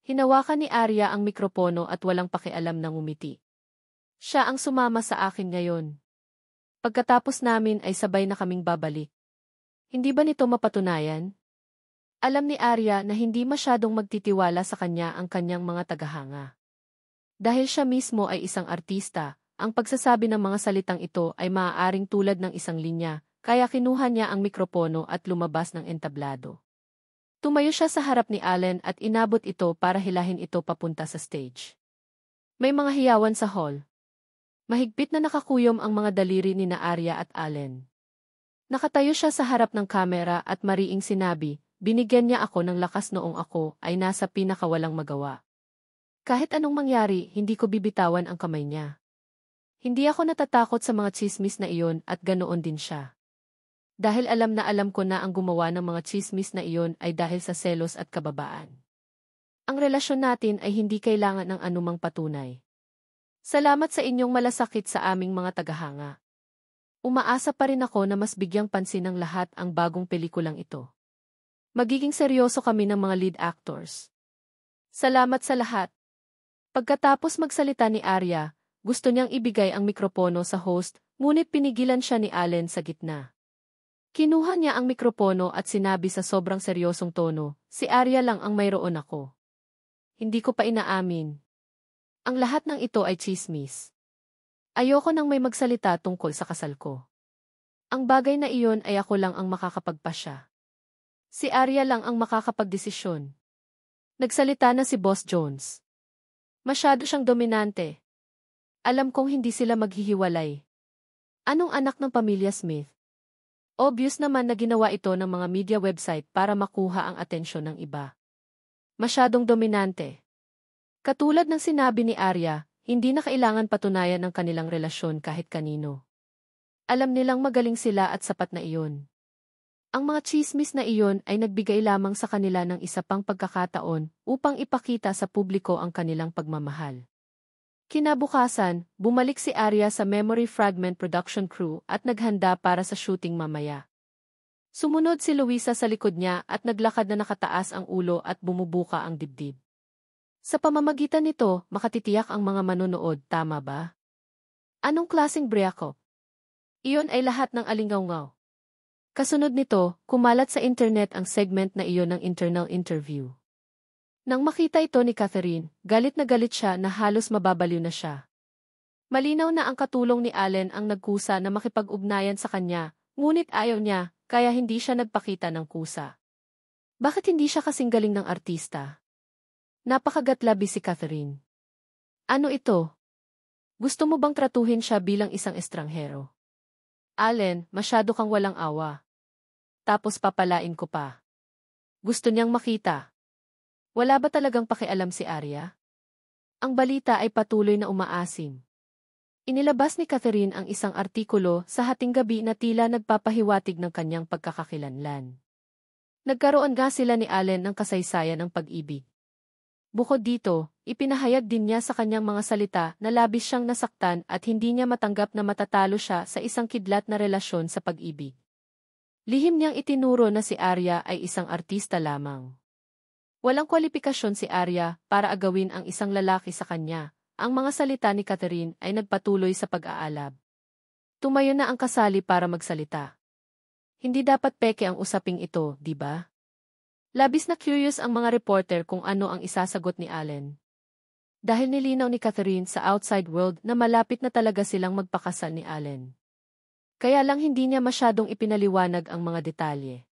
Hinawakan ni Arya ang mikropono at walang pakialam na ngumiti. Siya ang sumama sa akin ngayon. Pagkatapos namin ay sabay na kaming babalik. Hindi ba nito mapatunayan? Alam ni Arya na hindi masyadong magtitiwala sa kanya ang kanyang mga tagahanga. Dahil siya mismo ay isang artista, ang pagsasabi ng mga salitang ito ay maaaring tulad ng isang linya, kaya kinuha niya ang mikropono at lumabas ng entablado. Tumayo siya sa harap ni Allen at inabot ito para hilahin ito papunta sa stage. May mga hiyawan sa hall. Mahigpit na nakakuyom ang mga daliri ni Arya at Allen. Nakatayo siya sa harap ng kamera at mariing sinabi, binigyan niya ako ng lakas noong ako ay nasa pinakawalang magawa. Kahit anong mangyari, hindi ko bibitawan ang kamay niya. Hindi ako natatakot sa mga tsismis na iyon at ganoon din siya. Dahil alam na alam ko na ang gumawa ng mga tsismis na iyon ay dahil sa selos at kababaan. Ang relasyon natin ay hindi kailangan ng anumang patunay. Salamat sa inyong malasakit sa aming mga tagahanga. Umaasa pa rin ako na mas bigyang pansin ng lahat ang bagong pelikulang ito. Magiging seryoso kami ng mga lead actors. Salamat sa lahat. Pagkatapos magsalita ni Arya, gusto niyang ibigay ang mikropono sa host, ngunit pinigilan siya ni Allen sa gitna. Kinuha niya ang mikropono at sinabi sa sobrang seryosong tono, si Arya lang ang mayroon ako. Hindi ko pa inaamin. Ang lahat ng ito ay tsismis. Ayoko nang may magsalita tungkol sa kasal ko. Ang bagay na iyon ay ako lang ang makakapagpasya. Si Arya lang ang makakapagdesisyon. Nagsalita na si Boss Jones. Masyado siyang dominante. Alam kong hindi sila maghihiwalay. Anong anak ng pamilya Smith? Obvious naman na ginawa ito ng mga media website para makuha ang atensyon ng iba. Masyadong dominante. Katulad ng sinabi ni Arya, hindi na kailangan patunayan ang kanilang relasyon kahit kanino. Alam nilang magaling sila at sapat na iyon. Ang mga tsismis na iyon ay nagbigay lamang sa kanila ng isa pang pagkakataon upang ipakita sa publiko ang kanilang pagmamahal. Kinabukasan, bumalik si Arya sa Memory Fragment production crew at naghanda para sa shooting mamaya. Sumunod si Luisa sa likod niya at naglakad na nakataas ang ulo at bumubuka ang dibdib. Sa pamamagitan nito, makatitiyak ang mga manonood, tama ba? Anong klaseng breakup? Iyon ay lahat ng alingawngaw. Kasunod nito, kumalat sa internet ang segment na iyon ng internal interview. Nang makita ito ni Catherine, galit na galit siya na halos mababaliw na siya. Malinaw na ang katulong ni Allen ang nagkusa na makipag-ugnayan sa kanya, ngunit ayaw niya, kaya hindi siya nagpakita ng kusa. Bakit hindi siya kasing galing ng artista? Napakagatlabi si Catherine. Ano ito? Gusto mo bang tratuhin siya bilang isang estranghero? Allen, masyado kang walang awa. Tapos papalain ko pa. Gusto niyang makita. Wala ba talagang pakialam si Arya? Ang balita ay patuloy na umaasim. Inilabas ni Catherine ang isang artikulo sa hating gabi na tila nagpapahiwatig ng kanyang pagkakakilanlan. Nagkaroon nga sila ni Allen ng kasaysayan ng pag-ibig. Bukod dito, ipinahayag din niya sa kanyang mga salita na labis siyang nasaktan at hindi niya matanggap na matatalo siya sa isang kidlat na relasyon sa pag-ibig. Lihim niyang itinuro na si Arya ay isang artista lamang. Walang kwalifikasyon si Arya para agawin ang isang lalaki sa kanya. Ang mga salita ni Catherine ay nagpatuloy sa pag-aalab. Tumayo na ang kasali para magsalita. Hindi dapat peke ang usaping ito, di ba? Labis na curious ang mga reporter kung ano ang isasagot ni Allen. Dahil nilinaw ni Catherine sa outside world na malapit na talaga silang magpakasal ni Allen. Kaya lang hindi niya masyadong ipinaliwanag ang mga detalye.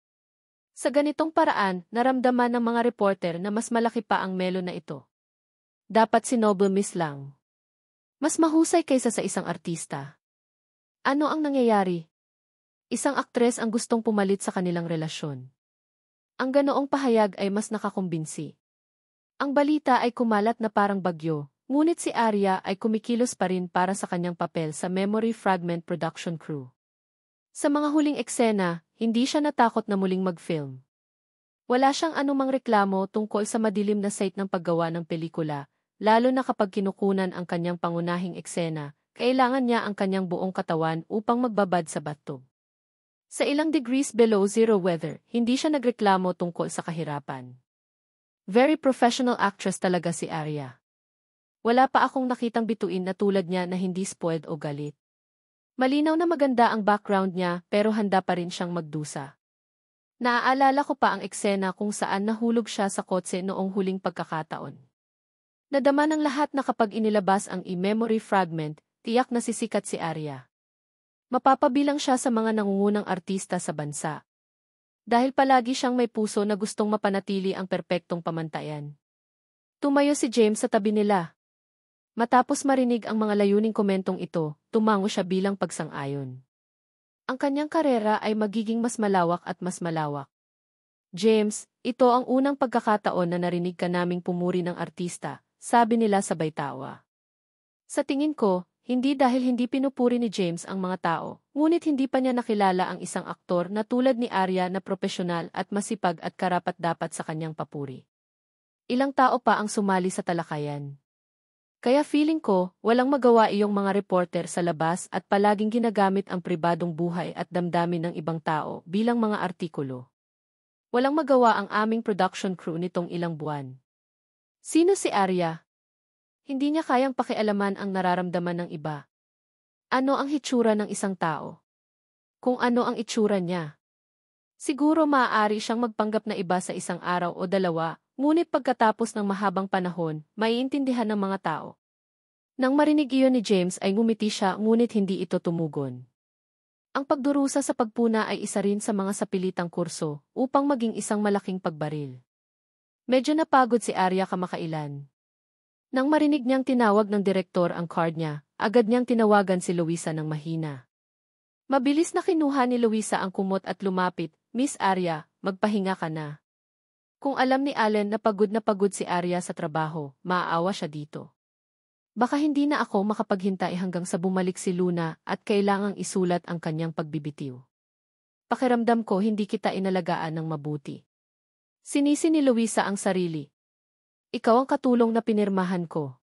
Sa ganitong paraan, naramdaman ng mga reporter na mas malaki pa ang melo na ito. Dapat si Noble Miss lang. Mas mahusay kaysa sa isang artista. Ano ang nangyayari? Isang aktres ang gustong pumalit sa kanilang relasyon. Ang ganoong pahayag ay mas nakakumbinsi. Ang balita ay kumalat na parang bagyo, ngunit si Arya ay kumikilos pa rin para sa kanyang papel sa Memory Fragment production crew. Sa mga huling eksena, hindi siya natakot na muling mag-film. Wala siyang anumang reklamo tungkol sa madilim na set ng paggawa ng pelikula, lalo na kapag kinukunan ang kanyang pangunahing eksena, kailangan niya ang kanyang buong katawan upang magbabad sa bathtub. Sa ilang degrees below zero weather, hindi siya nagreklamo tungkol sa kahirapan. Very professional actress talaga si Arya. Wala pa akong nakitang bituin na tulad niya na hindi spoiled o galit. Malinaw na maganda ang background niya pero handa pa rin siyang magdusa. Naaalala ko pa ang eksena kung saan nahulog siya sa kotse noong huling pagkakataon. Nadama ng lahat na kapag inilabas ang e-memory fragment, tiyak na sisikat si Arya. Mapapabilang siya sa mga nangungunang artista sa bansa. Dahil palagi siyang may puso na gustong mapanatili ang perpektong pamantayan. Tumayo si James sa tabi nila. Matapos marinig ang mga layuning komentong ito, tumango siya bilang pagsang-ayon. Ang kanyang karera ay magiging mas malawak at mas malawak. James, ito ang unang pagkakataon na narinig ka naming pumuri ng artista, sabi nila sabay tawa. Sa tingin ko, hindi dahil hindi pinupuri ni James ang mga tao, ngunit hindi pa niya nakilala ang isang aktor na tulad ni Arya na propesyonal at masipag at karapat-dapat sa kanyang papuri. Ilang tao pa ang sumali sa talakayan. Kaya feeling ko, walang magawa iyong mga reporter sa labas at palaging ginagamit ang pribadong buhay at damdamin ng ibang tao bilang mga artikulo. Walang magawa ang aming production crew nitong ilang buwan. Sino si Arya? Hindi niya kayang pakialaman ang nararamdaman ng iba. Ano ang hitsura ng isang tao? Kung ano ang itsura niya. Siguro maaari siyang magpanggap na iba sa isang araw o dalawa, ngunit pagkatapos ng mahabang panahon, maiintindihan ng mga tao. Nang marinig iyon ni James ay ngumiti siya ngunit hindi ito tumugon. Ang pagdurusa sa pagpuna ay isa rin sa mga sapilitang kurso upang maging isang malaking pagbaril. Medyo napagod si Arya kamakailan. Nang marinig niyang tinawag ng direktor ang card niya, agad niyang tinawagan si Luisa ng mahina. Mabilis na kinuha ni Luisa ang kumot at lumapit, Miss Arya, magpahinga ka na. Kung alam ni Allen na pagod si Arya sa trabaho, maaawa siya dito. Baka hindi na ako makapaghintay hanggang sa bumalik si Luna at kailangang isulat ang kanyang pagbibitiw. Pakiramdam ko hindi kita inalagaan ng mabuti. Sinisi ni Luisa ang sarili. Ikaw ang katulong na pinirmahan ko.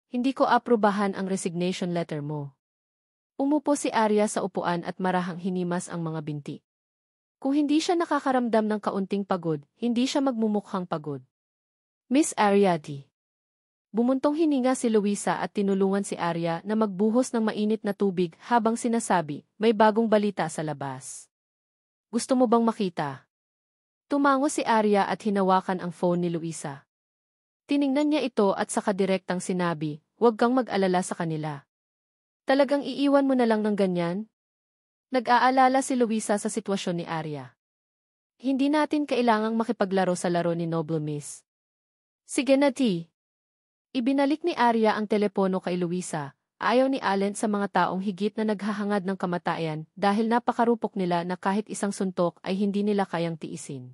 Hindi ko aprubahan ang resignation letter mo. Umupo si Arya sa upuan at marahang hinimas ang mga binti. Kung hindi siya nakakaramdam ng kaunting pagod, hindi siya magmumukhang pagod. Miss Ariadne. Bumuntong hininga si Luisa at tinulungan si Arya na magbuhos ng mainit na tubig habang sinasabi, may bagong balita sa labas. Gusto mo bang makita? Tumango si Arya at hinawakan ang phone ni Luisa. Tiningnan niya ito at saka direktang sinabi, huwag kang mag-alala sa kanila. Talagang iiwan mo na lang ng ganyan? Nag-aalala si Luisa sa sitwasyon ni Arya. Hindi natin kailangang makipaglaro sa laro ni Noble Miss. Sige na, T. Ibinalik ni Arya ang telepono kay Luisa. Ayaw ni Allen sa mga taong higit na naghahangad ng kamatayan dahil napakarupok nila na kahit isang suntok ay hindi nila kayang tiisin.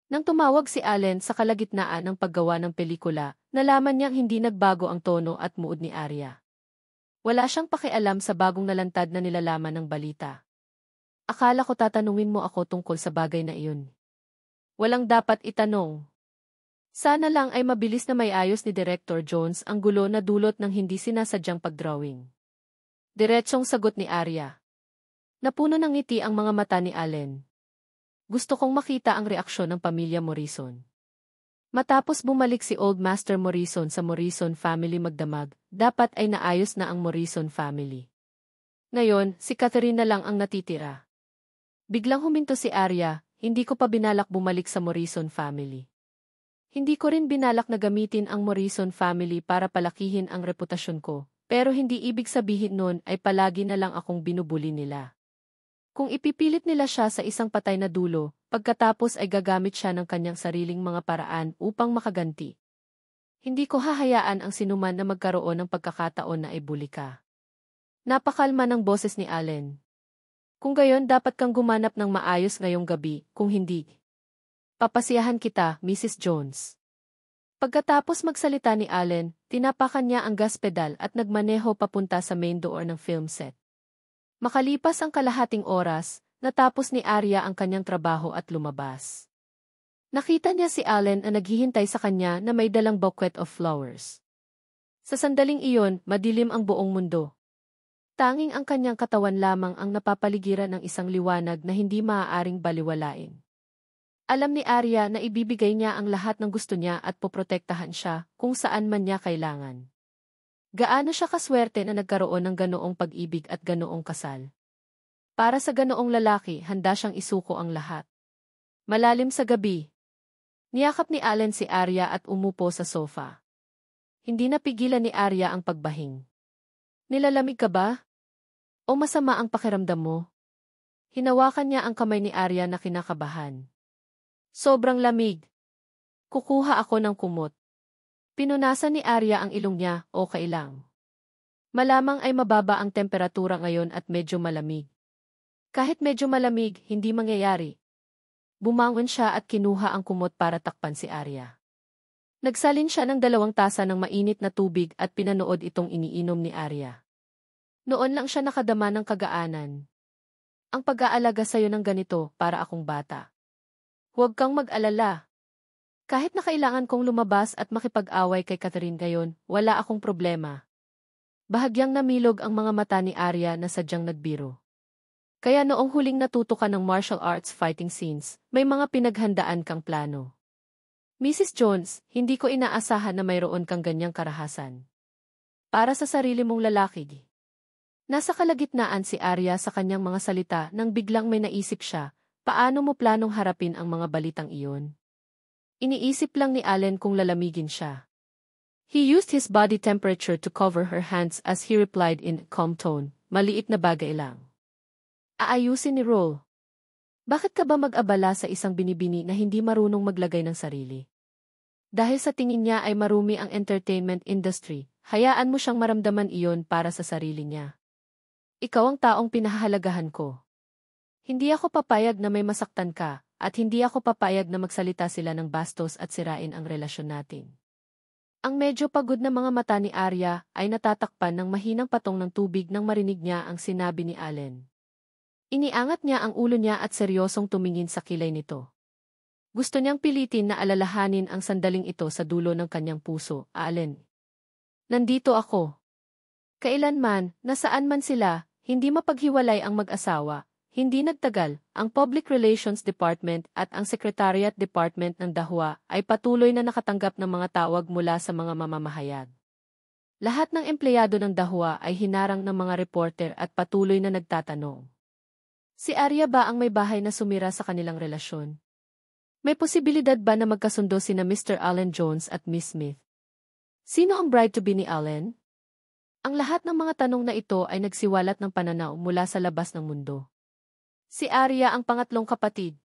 Nang tumawag si Allen sa kalagitnaan ng paggawa ng pelikula, nalaman niyang hindi nagbago ang tono at mood ni Arya. Wala siyang pakialam sa bagong nalantad na nilalaman ng balita. Akala ko tatanungin mo ako tungkol sa bagay na iyon. Walang dapat itanong. Sana lang ay mabilis na may ayos ni Director Jones ang gulo na dulot ng hindi sinasadyang pagdrawing. Diretsong sagot ni Arya. Napuno ng ngiti ang mga mata ni Allen. Gusto kong makita ang reaksyon ng pamilya Morrison. Matapos bumalik si Old Master Morrison sa Morrison family magdamag, dapat ay naayos na ang Morrison family. Ngayon, si Catherine na lang ang natitira. Biglang huminto si Arya, hindi ko pa binalak bumalik sa Morrison family. Hindi ko rin binalak na gamitin ang Morrison family para palakihin ang reputasyon ko, pero hindi ibig sabihin nun ay palagi na lang akong binubuli nila. Kung ipipilit nila siya sa isang patay na dulo, pagkatapos ay gagamit siya ng kanyang sariling mga paraan upang makaganti. Hindi ko hahayaan ang sinuman na magkaroon ng pagkakataon na ibuli ka. Napakalma ng boses ni Allen. Kung gayon dapat kang gumanap ng maayos ngayong gabi, kung hindi. Papasiyahan kita, Mrs. Jones. Pagkatapos magsalita ni Allen, tinapakan niya ang gas pedal at nagmaneho papunta sa main door ng film set. Makalipas ang kalahating oras, natapos ni Arya ang kanyang trabaho at lumabas. Nakita niya si Allen na naghihintay sa kanya na may dalang bouquet of flowers. Sa sandaling iyon, madilim ang buong mundo. Tanging ang kanyang katawan lamang ang napapaligiran ng isang liwanag na hindi maaaring baliwalain. Alam ni Arya na ibibigay niya ang lahat ng gusto niya at poprotektahan siya kung saan man niya kailangan. Gaano siya kaswerte na nagkaroon ng ganoong pag-ibig at ganoong kasal. Para sa ganoong lalaki, handa siyang isuko ang lahat. Malalim sa gabi. Niyakap ni Allen si Arya at umupo sa sofa. Hindi napigilan ni Arya ang pagbahing. Nilalamig ka ba? O masama ang pakiramdam mo? Hinawakan niya ang kamay ni Arya na kinakabahan. Sobrang lamig. Kukuha ako ng kumot. Pinunasan ni Arya ang ilong niya, okay lang. Malamang ay mababa ang temperatura ngayon at medyo malamig. Kahit medyo malamig, hindi mangyayari. Bumangon siya at kinuha ang kumot para takpan si Arya. Nagsalin siya ng 2 tasa ng mainit na tubig at pinanood itong iniinom ni Arya. Noon lang siya nakadama ng kagaanan. Ang pag-aalaga sa'yo ng ganito para akong bata. Huwag kang mag-alala. Kahit na kailangan kong lumabas at makipag-away kay Catherine ngayon, wala akong problema. Bahagyang namilog ang mga mata ni Arya na sadyang nagbiro. Kaya noong huling natuto ka ng martial arts fighting scenes, may mga pinaghandaan kang plano. Mrs. Jones, hindi ko inaasahan na mayroon kang ganyang karahasan. Para sa sarili mong lalaki. Nasa kalagitnaan si Arya sa kanyang mga salita nang biglang may naisip siya. Paano mo planong harapin ang mga balitang iyon? Iniisip lang ni Allen kung lalamigin siya. He used his body temperature to cover her hands as he replied in calm tone, maliit na bagay lang. Aayusin ni Roll. Bakit ka ba mag-abala sa isang binibini na hindi marunong maglagay ng sarili? Dahil sa tingin niya ay marumi ang entertainment industry, hayaan mo siyang maramdaman iyon para sa sarili niya. Ikaw ang taong pinahahalagahan ko. Hindi ako papayag na may masaktan ka, at hindi ako papayag na magsalita sila ng bastos at sirain ang relasyon natin. Ang medyo pagod na mga mata ni Arya ay natatakpan ng mahinang patong ng tubig nang marinig niya ang sinabi ni Allen. Iniangat niya ang ulo niya at seryosong tumingin sa kilay nito. Gusto niyang pilitin na alalahanin ang sandaling ito sa dulo ng kanyang puso, Allen. Nandito ako. Kailanman, nasaan man sila, hindi mapaghiwalay ang mag-asawa. Hindi nagtagal, ang Public Relations Department at ang Secretariat Department ng Dahua ay patuloy na nakatanggap ng mga tawag mula sa mga mamamahayag. Lahat ng empleyado ng Dahua ay hinarang ng mga reporter at patuloy na nagtatanong. Si Arya ba ang may bahay na sumira sa kanilang relasyon? May posibilidad ba na magkasundo sina Mr. Allen Jones at Miss Smith? Sino ang bride-to-be ni Allen? Ang lahat ng mga tanong na ito ay nagsiwalat ng pananaw mula sa labas ng mundo. Si Arya ang pangatlong kapatid.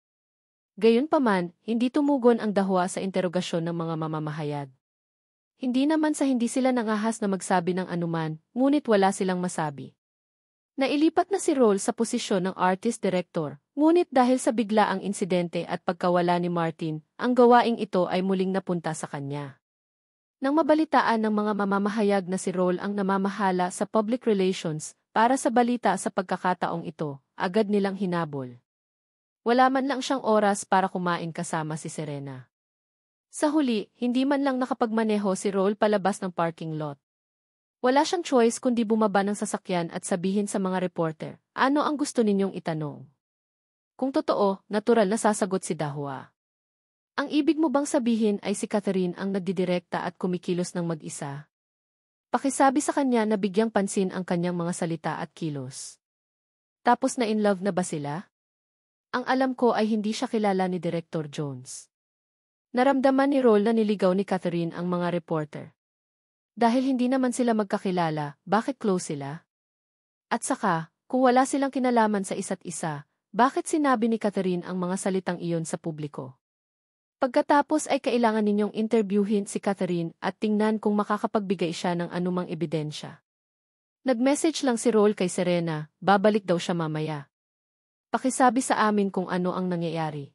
Gayunpaman, hindi tumugon ang Dahua sa interogasyon ng mga mamamahayag. Hindi naman sa hindi sila nangahas na magsabi ng anuman, ngunit wala silang masabi. Nailipat na si Roll sa posisyon ng artist director, ngunit dahil sa biglaang insidente at pagkawala ni Martin, ang gawaing ito ay muling napunta sa kanya. Nang mabalitaan ng mga mamamahayag na si Roll ang namamahala sa public relations para sa balita sa pagkakataong ito, agad nilang hinabol. Wala man lang siyang oras para kumain kasama si Serena. Sa huli, hindi man lang nakapagmaneho si Roll palabas ng parking lot. Wala siyang choice kundi bumaba ng sasakyan at sabihin sa mga reporter, ano ang gusto ninyong itanong? Kung totoo, natural na sasagot si Dahua. Ang ibig mo bang sabihin ay si Catherine ang nagdidirekta at kumikilos ng mag-isa? Pakisabi sa kanya na bigyang pansin ang kanyang mga salita at kilos. Tapos na in love na ba sila? Ang alam ko ay hindi siya kilala ni Director Jones. Naramdaman ni Roll na niligaw ni Catherine ang mga reporter. Dahil hindi naman sila magkakilala, bakit close sila? At saka, kung wala silang kinalaman sa isa't isa, bakit sinabi ni Catherine ang mga salitang iyon sa publiko? Pagkatapos ay kailangan ninyong interviewin si Catherine at tingnan kung makakapagbigay siya ng anumang ebidensya. Nag-message lang si Roll kay Serena, babalik daw siya mamaya. Pakisabi sa amin kung ano ang nangyayari.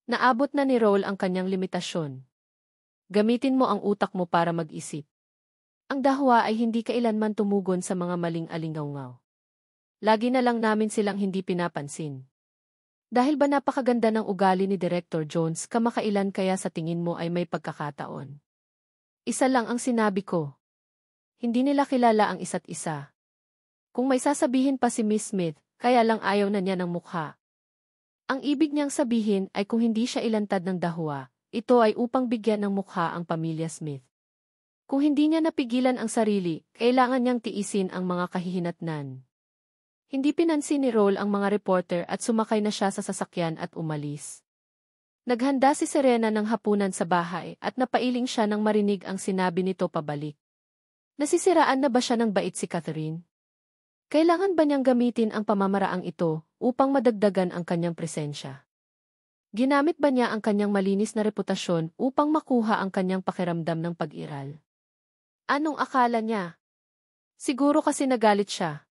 Naabot na ni Roll ang kanyang limitasyon. Gamitin mo ang utak mo para mag-isip. Ang Dahua ay hindi kailanman tumugon sa mga maling alingawngaw. Lagi na lang namin silang hindi pinapansin. Dahil ba napakaganda ng ugali ni Director Jones, kamakailan kaya sa tingin mo ay may pagkakataon? Isa lang ang sinabi ko. Hindi nila kilala ang isa't isa. Kung may sasabihin pa si Miss Smith, kaya lang ayaw na niya ng mukha. Ang ibig niyang sabihin ay kung hindi siya ilantad ng Dahua, ito ay upang bigyan ng mukha ang pamilya Smith. Kung hindi niya napigilan ang sarili, kailangan niyang tiisin ang mga kahihinatnan. Hindi pinansin ni Roll ang mga reporter at sumakay na siya sa sasakyan at umalis. Naghanda si Serena ng hapunan sa bahay at napailing siya nang marinig ang sinabi nito pabalik. Nasisiraan na ba siya ng bait si Catherine? Kailangan ba niyang gamitin ang pamamaraang ito upang madagdagan ang kanyang presensya? Ginamit ba niya ang kanyang malinis na reputasyon upang makuha ang kanyang pakiramdam ng pag-iral? Anong akala niya? Siguro kasi nagalit siya.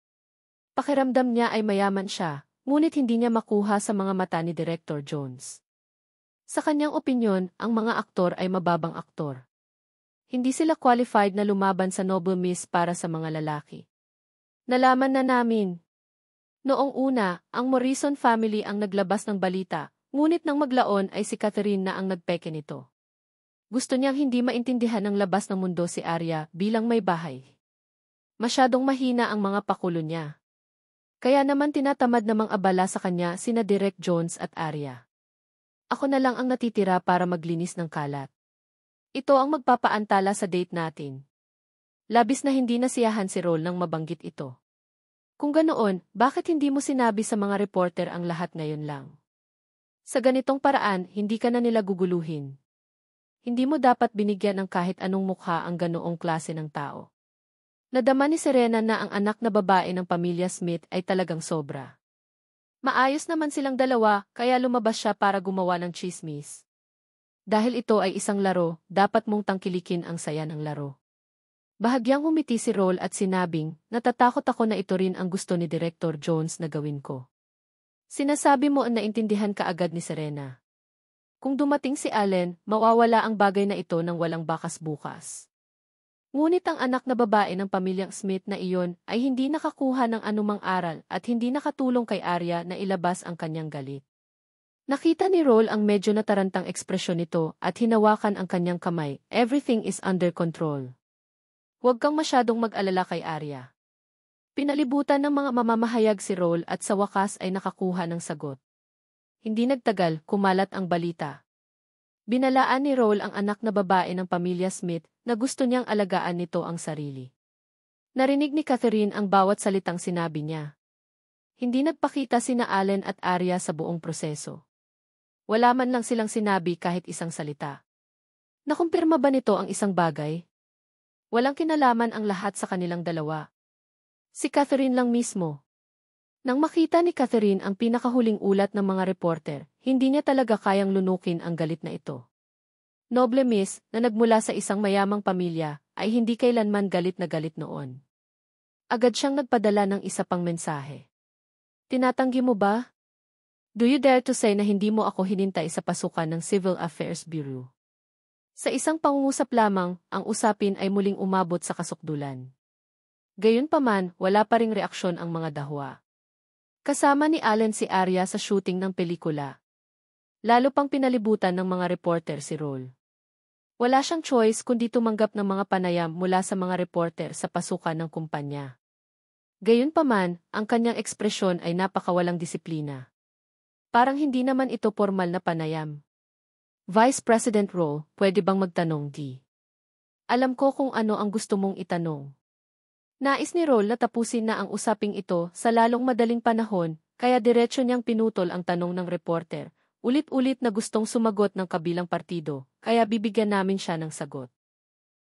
Pakiramdam niya ay mayaman siya, ngunit hindi niya makuha sa mga mata ni Director Jones. Sa kanyang opinyon, ang mga aktor ay mababang aktor. Hindi sila qualified na lumaban sa Noble Miss para sa mga lalaki. Nalaman na namin. Noong una, ang Morrison family ang naglabas ng balita, ngunit nang maglaon ay si Catherine na ang nagpeke nito. Gusto niyang hindi maintindihan ng labas ng mundo si Arya bilang may bahay. Masyadong mahina ang mga pakulo niya. Kaya naman tinatamad namang abala sa kanya sina Direk Jones at Arya. Ako na lang ang natitira para maglinis ng kalat. Ito ang magpapaantala sa date natin. Labis na hindi nasiyahan si Roll nang mabanggit ito. Kung ganoon, bakit hindi mo sinabi sa mga reporter ang lahat ngayon lang? Sa ganitong paraan, hindi ka na nila guguluhin. Hindi mo dapat binigyan ng kahit anong mukha ang ganoong klase ng tao. Nadama ni Serena na ang anak na babae ng pamilya Smith ay talagang sobra. Maayos naman silang dalawa, kaya lumabas siya para gumawa ng chismis. Dahil ito ay isang laro, dapat mong tangkilikin ang saya ng laro. Bahagyang humiti si Roll at sinabing, natatakot ako na ito rin ang gusto ni Director Jones na gawin ko. Sinasabi mo na naintindihan ka agad ni Serena. Kung dumating si Allen, mawawala ang bagay na ito ng walang bakas bukas. Ngunit ang anak na babae ng pamilyang Smith na iyon ay hindi nakakuha ng anumang aral at hindi nakatulong kay Arya na ilabas ang kanyang galit. Nakita ni Roll ang medyo natarantang ekspresyon nito at hinawakan ang kanyang kamay. Everything is under control. Huwag kang masyadong mag-alala kay Arya. Pinalibutan ng mga mamamahayag si Roll at sa wakas ay nakakuha ng sagot. Hindi nagtagal, kumalat ang balita. Binalaan ni Roll ang anak na babae ng pamilya Smith na gusto niyang alagaan nito ang sarili. Narinig ni Catherine ang bawat salitang sinabi niya. Hindi nagpakita sina Allen at Arya sa buong proseso. Wala man lang silang sinabi kahit isang salita. Nakumpirma ba nito ang isang bagay? Walang kinalaman ang lahat sa kanilang dalawa. Si Catherine lang mismo. Nang makita ni Catherine ang pinakahuling ulat ng mga reporter, hindi niya talaga kayang lunukin ang galit na ito. Noble Miss, na nagmula sa isang mayamang pamilya, ay hindi kailanman galit na galit noon. Agad siyang nagpadala ng isa pang mensahe. Tinatanggi mo ba? Do you dare to say na hindi mo ako hinintay sa pasukan ng Civil Affairs Bureau? Sa isang pangungusap lamang, ang usapin ay muling umabot sa kasukdulan. Gayunpaman, wala pa ring reaksyon ang mga dahwa. Kasama ni Allen si Arya sa shooting ng pelikula. Lalo pang pinalibutan ng mga reporter si Roll. Wala siyang choice kundi tumanggap ng mga panayam mula sa mga reporter sa pasukan ng kumpanya. Gayunpaman, ang kanyang ekspresyon ay napakawalang disiplina. Parang hindi naman ito formal na panayam. Vice President Roll, pwede bang magtanong di? Alam ko kung ano ang gusto mong itanong. Nais ni Roll na tapusin na ang usaping ito sa lalong madaling panahon, kaya diretso niyang pinutol ang tanong ng reporter. Ulit-ulit na gustong sumagot ng kabilang partido, kaya bibigyan namin siya ng sagot.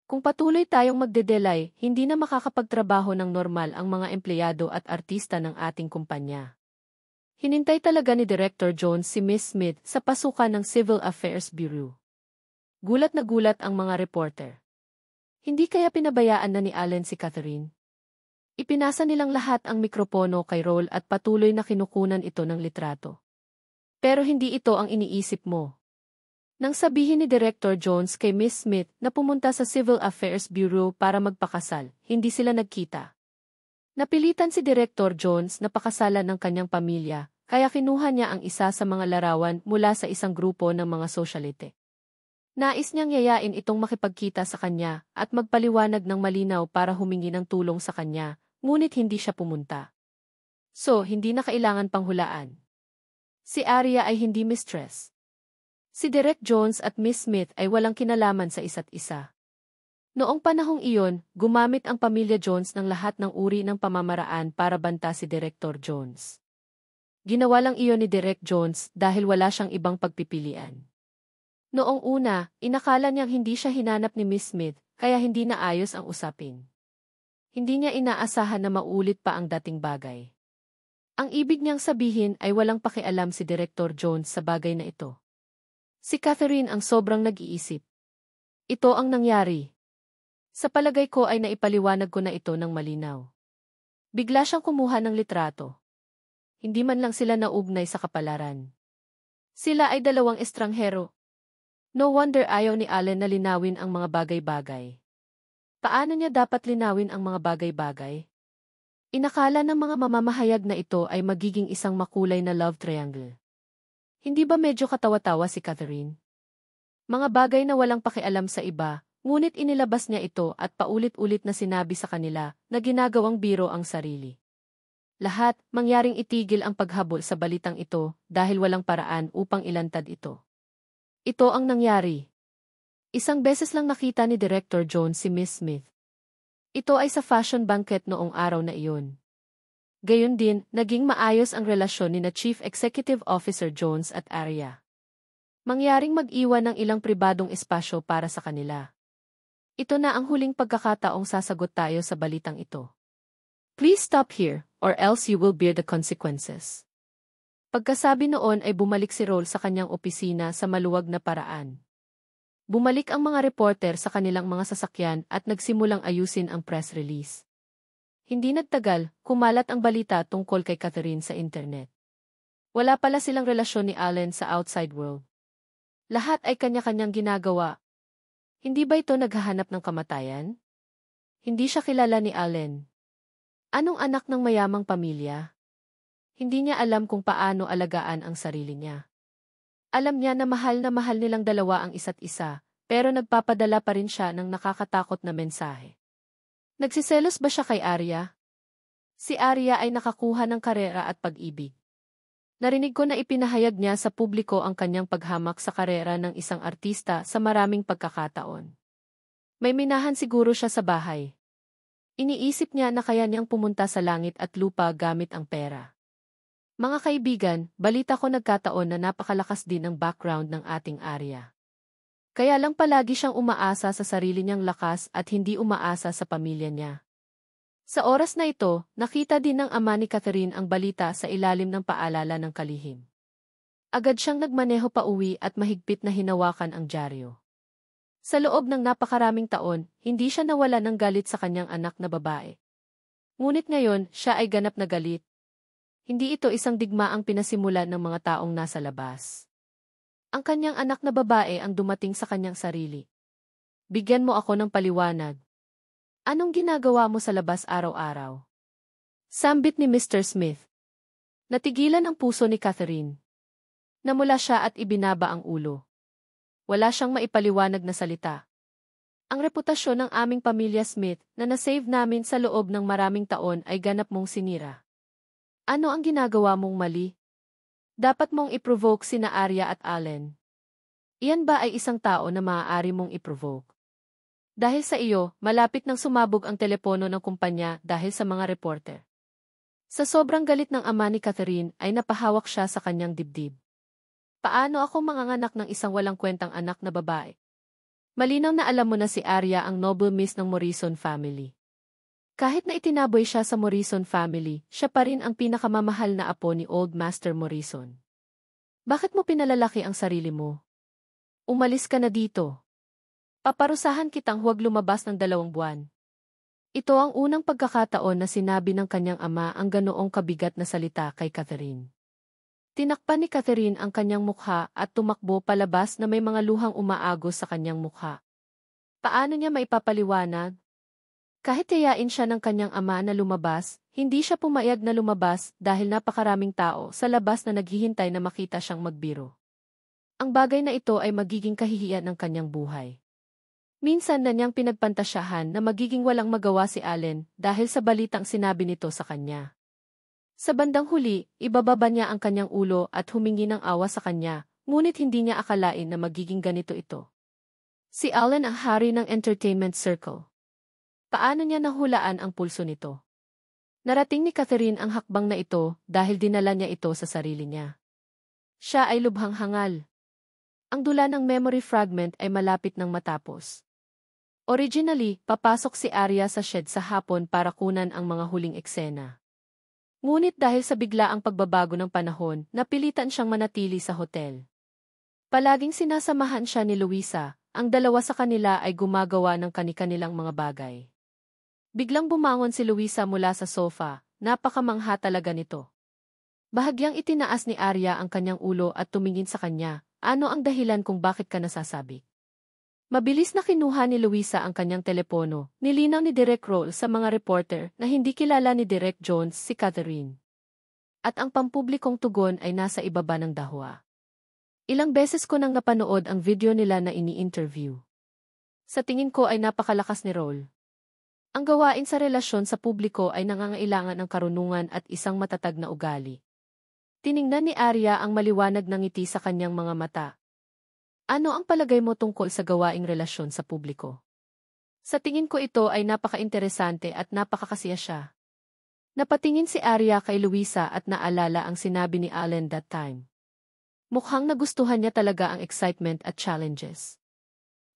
Kung patuloy tayong magdedelay, hindi na makakapagtrabaho ng normal ang mga empleyado at artista ng ating kumpanya. Hinintay talaga ni Director Jones si Miss Smith sa pasukan ng Civil Affairs Bureau. Gulat na gulat ang mga reporter. Hindi kaya pinabayaan na ni Allen si Catherine? Ipinasa nilang lahat ang mikropono kay Roll at patuloy na kinukunan ito ng litrato. Pero hindi ito ang iniisip mo. Nang sabihin ni Director Jones kay Miss Smith na pumunta sa Civil Affairs Bureau para magpakasal, hindi sila nagkita. Napilitan si Director Jones na pakasalan ng kanyang pamilya, kaya kinuha niya ang isa sa mga larawan mula sa isang grupo ng mga sosyalite. Nais niyang yayain itong makipagkita sa kanya at magpaliwanag ng malinaw para humingi ng tulong sa kanya, ngunit hindi siya pumunta. So, hindi na kailangan panghulaan. Si Arya ay hindi mistress. Si Direk Jones at Miss Smith ay walang kinalaman sa isa't isa. Noong panahong iyon, gumamit ang pamilya Jones ng lahat ng uri ng pamamaraan para banta si Director Jones. Ginawa lang iyon ni Direk Jones dahil wala siyang ibang pagpipilian. Noong una, inakala niyang hindi siya hinanap ni Miss Smith, kaya hindi na ayos ang usapin. Hindi niya inaasahan na maulit pa ang dating bagay. Ang ibig niyang sabihin ay walang pakialam si Director Jones sa bagay na ito. Si Catherine ang sobrang nag-iisip. Ito ang nangyari. Sa palagay ko ay naipaliwanag ko na ito ng malinaw. Bigla siyang kumuha ng litrato. Hindi man lang sila naugnay sa kapalaran. Sila ay dalawang estranghero. No wonder ayaw ni Allen na linawin ang mga bagay-bagay. Paano niya dapat linawin ang mga bagay-bagay? Inakala ng mga mamamahayag na ito ay magiging isang makulay na love triangle. Hindi ba medyo katawa-tawa si Catherine? Mga bagay na walang pakialam sa iba, ngunit inilabas niya ito at paulit-ulit na sinabi sa kanila na ginagawang biro ang sarili. Lahat, mangyaring itigil ang paghabol sa balitang ito dahil walang paraan upang ilantad ito. Ito ang nangyari. Isang beses lang nakita ni Director Jones si Miss Smith. Ito ay sa fashion banquet noong araw na iyon. Gayon din, naging maayos ang relasyon ni na Chief Executive Officer Jones at Arya. Mangyaring mag-iwan ng ilang pribadong espasyo para sa kanila. Ito na ang huling pagkakataong sasagot tayo sa balitang ito. Please stop here, or else you will bear the consequences. Pagkasabi noon ay bumalik si Roll sa kanyang opisina sa maluwag na paraan. Bumalik ang mga reporter sa kanilang mga sasakyan at nagsimulang ayusin ang press release. Hindi nagtagal, kumalat ang balita tungkol kay Catherine sa internet. Wala pala silang relasyon ni Allen sa outside world. Lahat ay kanya-kanyang ginagawa. Hindi ba ito naghahanap ng kamatayan? Hindi siya kilala ni Allen. Anong anak ng mayamang pamilya? Hindi niya alam kung paano alagaan ang sarili niya. Alam niya na mahal nilang dalawa ang isa't isa, pero nagpapadala pa rin siya ng nakakatakot na mensahe. Nagsiselos ba siya kay Arya? Si Arya ay nakakuha ng karera at pag-ibig. Narinig ko na ipinahayag niya sa publiko ang kanyang paghamak sa karera ng isang artista sa maraming pagkakataon. May minahan siguro siya sa bahay. Iniisip niya na kaya niyang pumunta sa langit at lupa gamit ang pera. Mga kaibigan, balita ko nagkataon na napakalakas din ang background ng ating Arya. Kaya lang palagi siyang umaasa sa sarili niyang lakas at hindi umaasa sa pamilya niya. Sa oras na ito, nakita din ng ama ni Catherine ang balita sa ilalim ng paalala ng kalihim. Agad siyang nagmaneho pa uwi at mahigpit na hinawakan ang dyaryo. Sa loob ng napakaraming taon, hindi siya nawala ng galit sa kanyang anak na babae. Ngunit ngayon, siya ay ganap na galit. Hindi ito isang digmaang pinasimulan ng mga taong nasa labas. Ang kanyang anak na babae ang dumating sa kanyang sarili. Bigyan mo ako ng paliwanag. Anong ginagawa mo sa labas araw-araw? Sambit ni Mr. Smith. Natigilan ang puso ni Catherine. Namula siya at ibinaba ang ulo. Wala siyang maipaliwanag na salita. Ang reputasyon ng aming pamilya Smith na nasave namin sa loob ng maraming taon ay ganap mong sinira. Ano ang ginagawa mong mali? Dapat mong i-provoke sina Arya at Allen. Iyan ba ay isang tao na maaari mong i-provoke? Dahil sa iyo, malapit nang sumabog ang telepono ng kumpanya dahil sa mga reporter. Sa sobrang galit ng ama ni Catherine ay napahawak siya sa kanyang dibdib. Paano ako manganganak ng isang walang kwentang anak na babae? Malinaw na alam mo na si Arya ang noble miss ng Morrison family. Kahit na itinaboy siya sa Morrison family, siya pa rin ang pinakamamahal na apo ni Old Master Morrison. Bakit mo pinalalaki ang sarili mo? Umalis ka na dito. Paparusahan kitang huwag lumabas ng 2 buwan. Ito ang unang pagkakataon na sinabi ng kanyang ama ang ganoong kabigat na salita kay Catherine. Tinakpan ni Catherine ang kanyang mukha at tumakbo palabas na may mga luhang umaagos sa kanyang mukha. Paano niya maipapaliwanag? Kahit yayain siya ng kanyang ama na lumabas, hindi siya pumayag na lumabas dahil napakaraming tao sa labas na naghihintay na makita siyang magbiro. Ang bagay na ito ay magiging kahihiyan ng kanyang buhay. Minsan na niyang pinagpantasyahan na magiging walang magawa si Allen dahil sa balitang sinabi nito sa kanya. Sa bandang huli, ibababa niya ang kanyang ulo at humingi ng awa sa kanya, ngunit hindi niya akalain na magiging ganito ito. Si Allen ang hari ng entertainment circle. Paano niya nahulaan ang pulso nito? Narating ni Catherine ang hakbang na ito dahil dinala niya ito sa sarili niya. Siya ay lubhang hangal. Ang dula ng memory fragment ay malapit ng matapos. Originally, papasok si Arya sa shed sa hapon para kunan ang mga huling eksena. Ngunit dahil sa biglaang pagbabago ng panahon, napilitan siyang manatili sa hotel. Palaging sinasamahan siya ni Louisa, ang dalawa sa kanila ay gumagawa ng kani-kanilang mga bagay. Biglang bumangon si Louisa mula sa sofa, napakamangha talaga nito. Bahagyang itinaas ni Arya ang kanyang ulo at tumingin sa kanya, ano ang dahilan kung bakit ka nasasabi? Mabilis na kinuha ni Louisa ang kanyang telepono, nilinaw ni Direk Roll sa mga reporter na hindi kilala ni Direk Jones si Catherine. At ang pampublikong tugon ay nasa ibaba ng dahwa. Ilang beses ko nang napanood ang video nila na ini-interview. Sa tingin ko ay napakalakas ni Roll. Ang gawain sa relasyon sa publiko ay nangangailangan ng karunungan at isang matatag na ugali. Tiningnan ni Arya ang maliwanag na ngiti sa kanyang mga mata. Ano ang palagay mo tungkol sa gawaing relasyon sa publiko? Sa tingin ko ito ay napaka-interesante at napakakasiya siya. Napatingin si Arya kay Louisa at naalala ang sinabi ni Allen that time. Mukhang nagustuhan niya talaga ang excitement at challenges.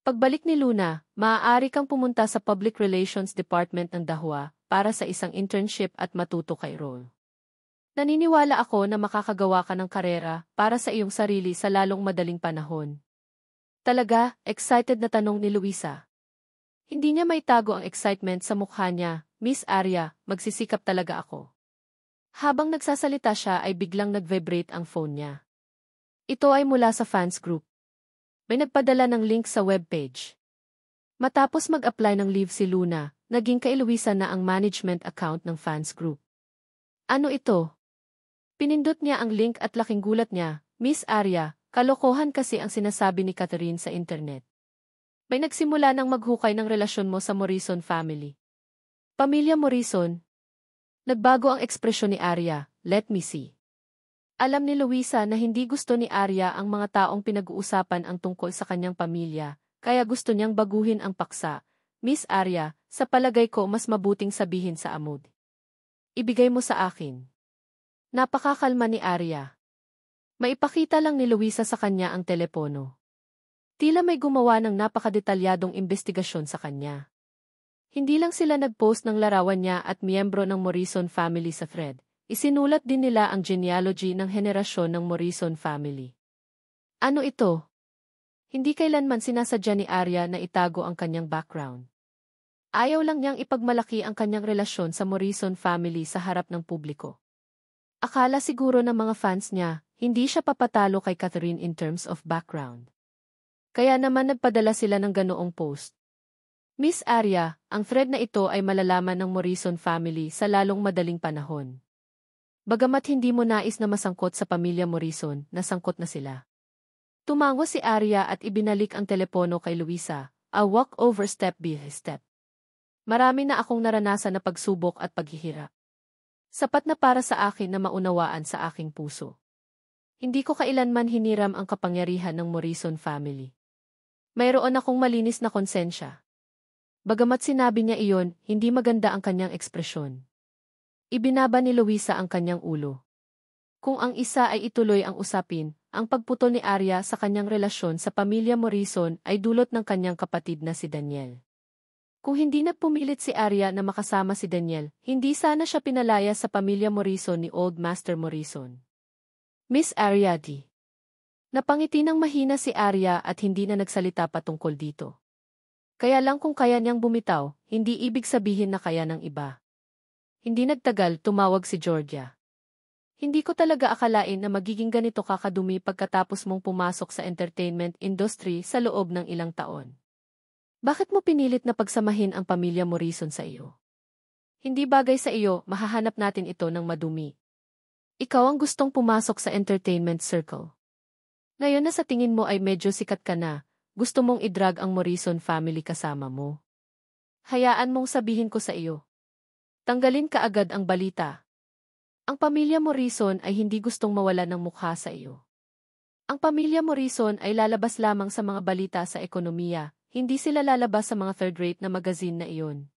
Pagbalik ni Luna, maaari kang pumunta sa Public Relations Department ng Dahwa para sa isang internship at matuto kay Roll. Naniniwala ako na makakagawa ka ng karera para sa iyong sarili sa lalong madaling panahon. Talaga, excited na tanong ni Louisa. Hindi niya maitago ang excitement sa mukha niya, Miss Arya, magsisikap talaga ako. Habang nagsasalita siya ay biglang nag-vibrate ang phone niya. Ito ay mula sa fans group. May nagpadala ng link sa webpage. Matapos mag-apply ng leave si Luna, naging kay Louisa na ang management account ng fans group. Ano ito? Pinindot niya ang link at laking gulat niya, Miss Arya, kalokohan kasi ang sinasabi ni Catherine sa internet. May nagsimula ng maghukay ng relasyon mo sa Morrison family. Pamilya Morrison? Nagbago ang ekspresyon ni Arya, "Let me see." Alam ni Luisa na hindi gusto ni Arya ang mga taong pinag-uusapan ang tungkol sa kanyang pamilya, kaya gusto niyang baguhin ang paksa. "Miss Arya, sa palagay ko mas mabuting sabihin sa amod. Ibigay mo sa akin." Napakakalma ni Arya. Maipakita lang ni Luisa sa kanya ang telepono. Tila may gumawa ng napakadetalyadong investigasyon sa kanya. Hindi lang sila nag-post ng larawan niya at miyembro ng Morrison family sa thread. Isinulat din nila ang genealogy ng henerasyon ng Morrison family. Ano ito? Hindi kailanman sinasadya ni Arya na itago ang kanyang background. Ayaw lang niyang ipagmalaki ang kanyang relasyon sa Morrison family sa harap ng publiko. Akala siguro ng mga fans niya, hindi siya papatalo kay Catherine in terms of background. Kaya naman nagpadala sila ng ganoong post. Miss Arya, ang thread na ito ay malalaman ng Morrison family sa lalong madaling panahon. Bagamat hindi mo nais na masangkot sa pamilya Morrison, nasangkot na sila. Tumango si Arya at ibinalik ang telepono kay Luisa, "A walk over step by step. Marami na akong naranasan na pagsubok at paghihirap. Sapat na para sa akin na maunawaan sa aking puso. Hindi ko kailanman hiniram ang kapangyarihan ng Morrison family. Mayroon akong malinis na konsensya." Bagamat sinabi niya iyon, hindi maganda ang kanyang ekspresyon. Ibinaba ni Luisa ang kanyang ulo. Kung ang isa ay ituloy ang usapin, ang pagputol ni Arya sa kanyang relasyon sa pamilya Morrison ay dulot ng kanyang kapatid na si Daniel. Kung hindi na pumilit si Arya na makasama si Daniel, hindi sana siya pinalaya sa pamilya Morrison ni Old Master Morrison. Miss Arya D. Napangiti ng mahina si Arya at hindi na nagsalita patungkol dito. Kaya lang kung kaya niyang bumitaw, hindi ibig sabihin na kaya ng iba. Hindi nagtagal, tumawag si Georgia. "Hindi ko talaga akalain na magiging ganito kakadumi pagkatapos mong pumasok sa entertainment industry sa loob ng ilang taon. Bakit mo pinilit na pagsamahin ang pamilya Morrison sa iyo? Hindi bagay sa iyo, mahahanap natin ito ng madumi. Ikaw ang gustong pumasok sa entertainment circle. Ngayon na sa tingin mo ay medyo sikat ka na, gusto mong i-drag ang Morrison family kasama mo. Hayaan mong sabihin ko sa iyo. Tanggalin ka agad ang balita. Ang pamilya Morrison ay hindi gustong mawala ng mukha sa iyo. Ang pamilya Morrison ay lalabas lamang sa mga balita sa ekonomiya, hindi sila lalabas sa mga third-rate na magazine na iyon.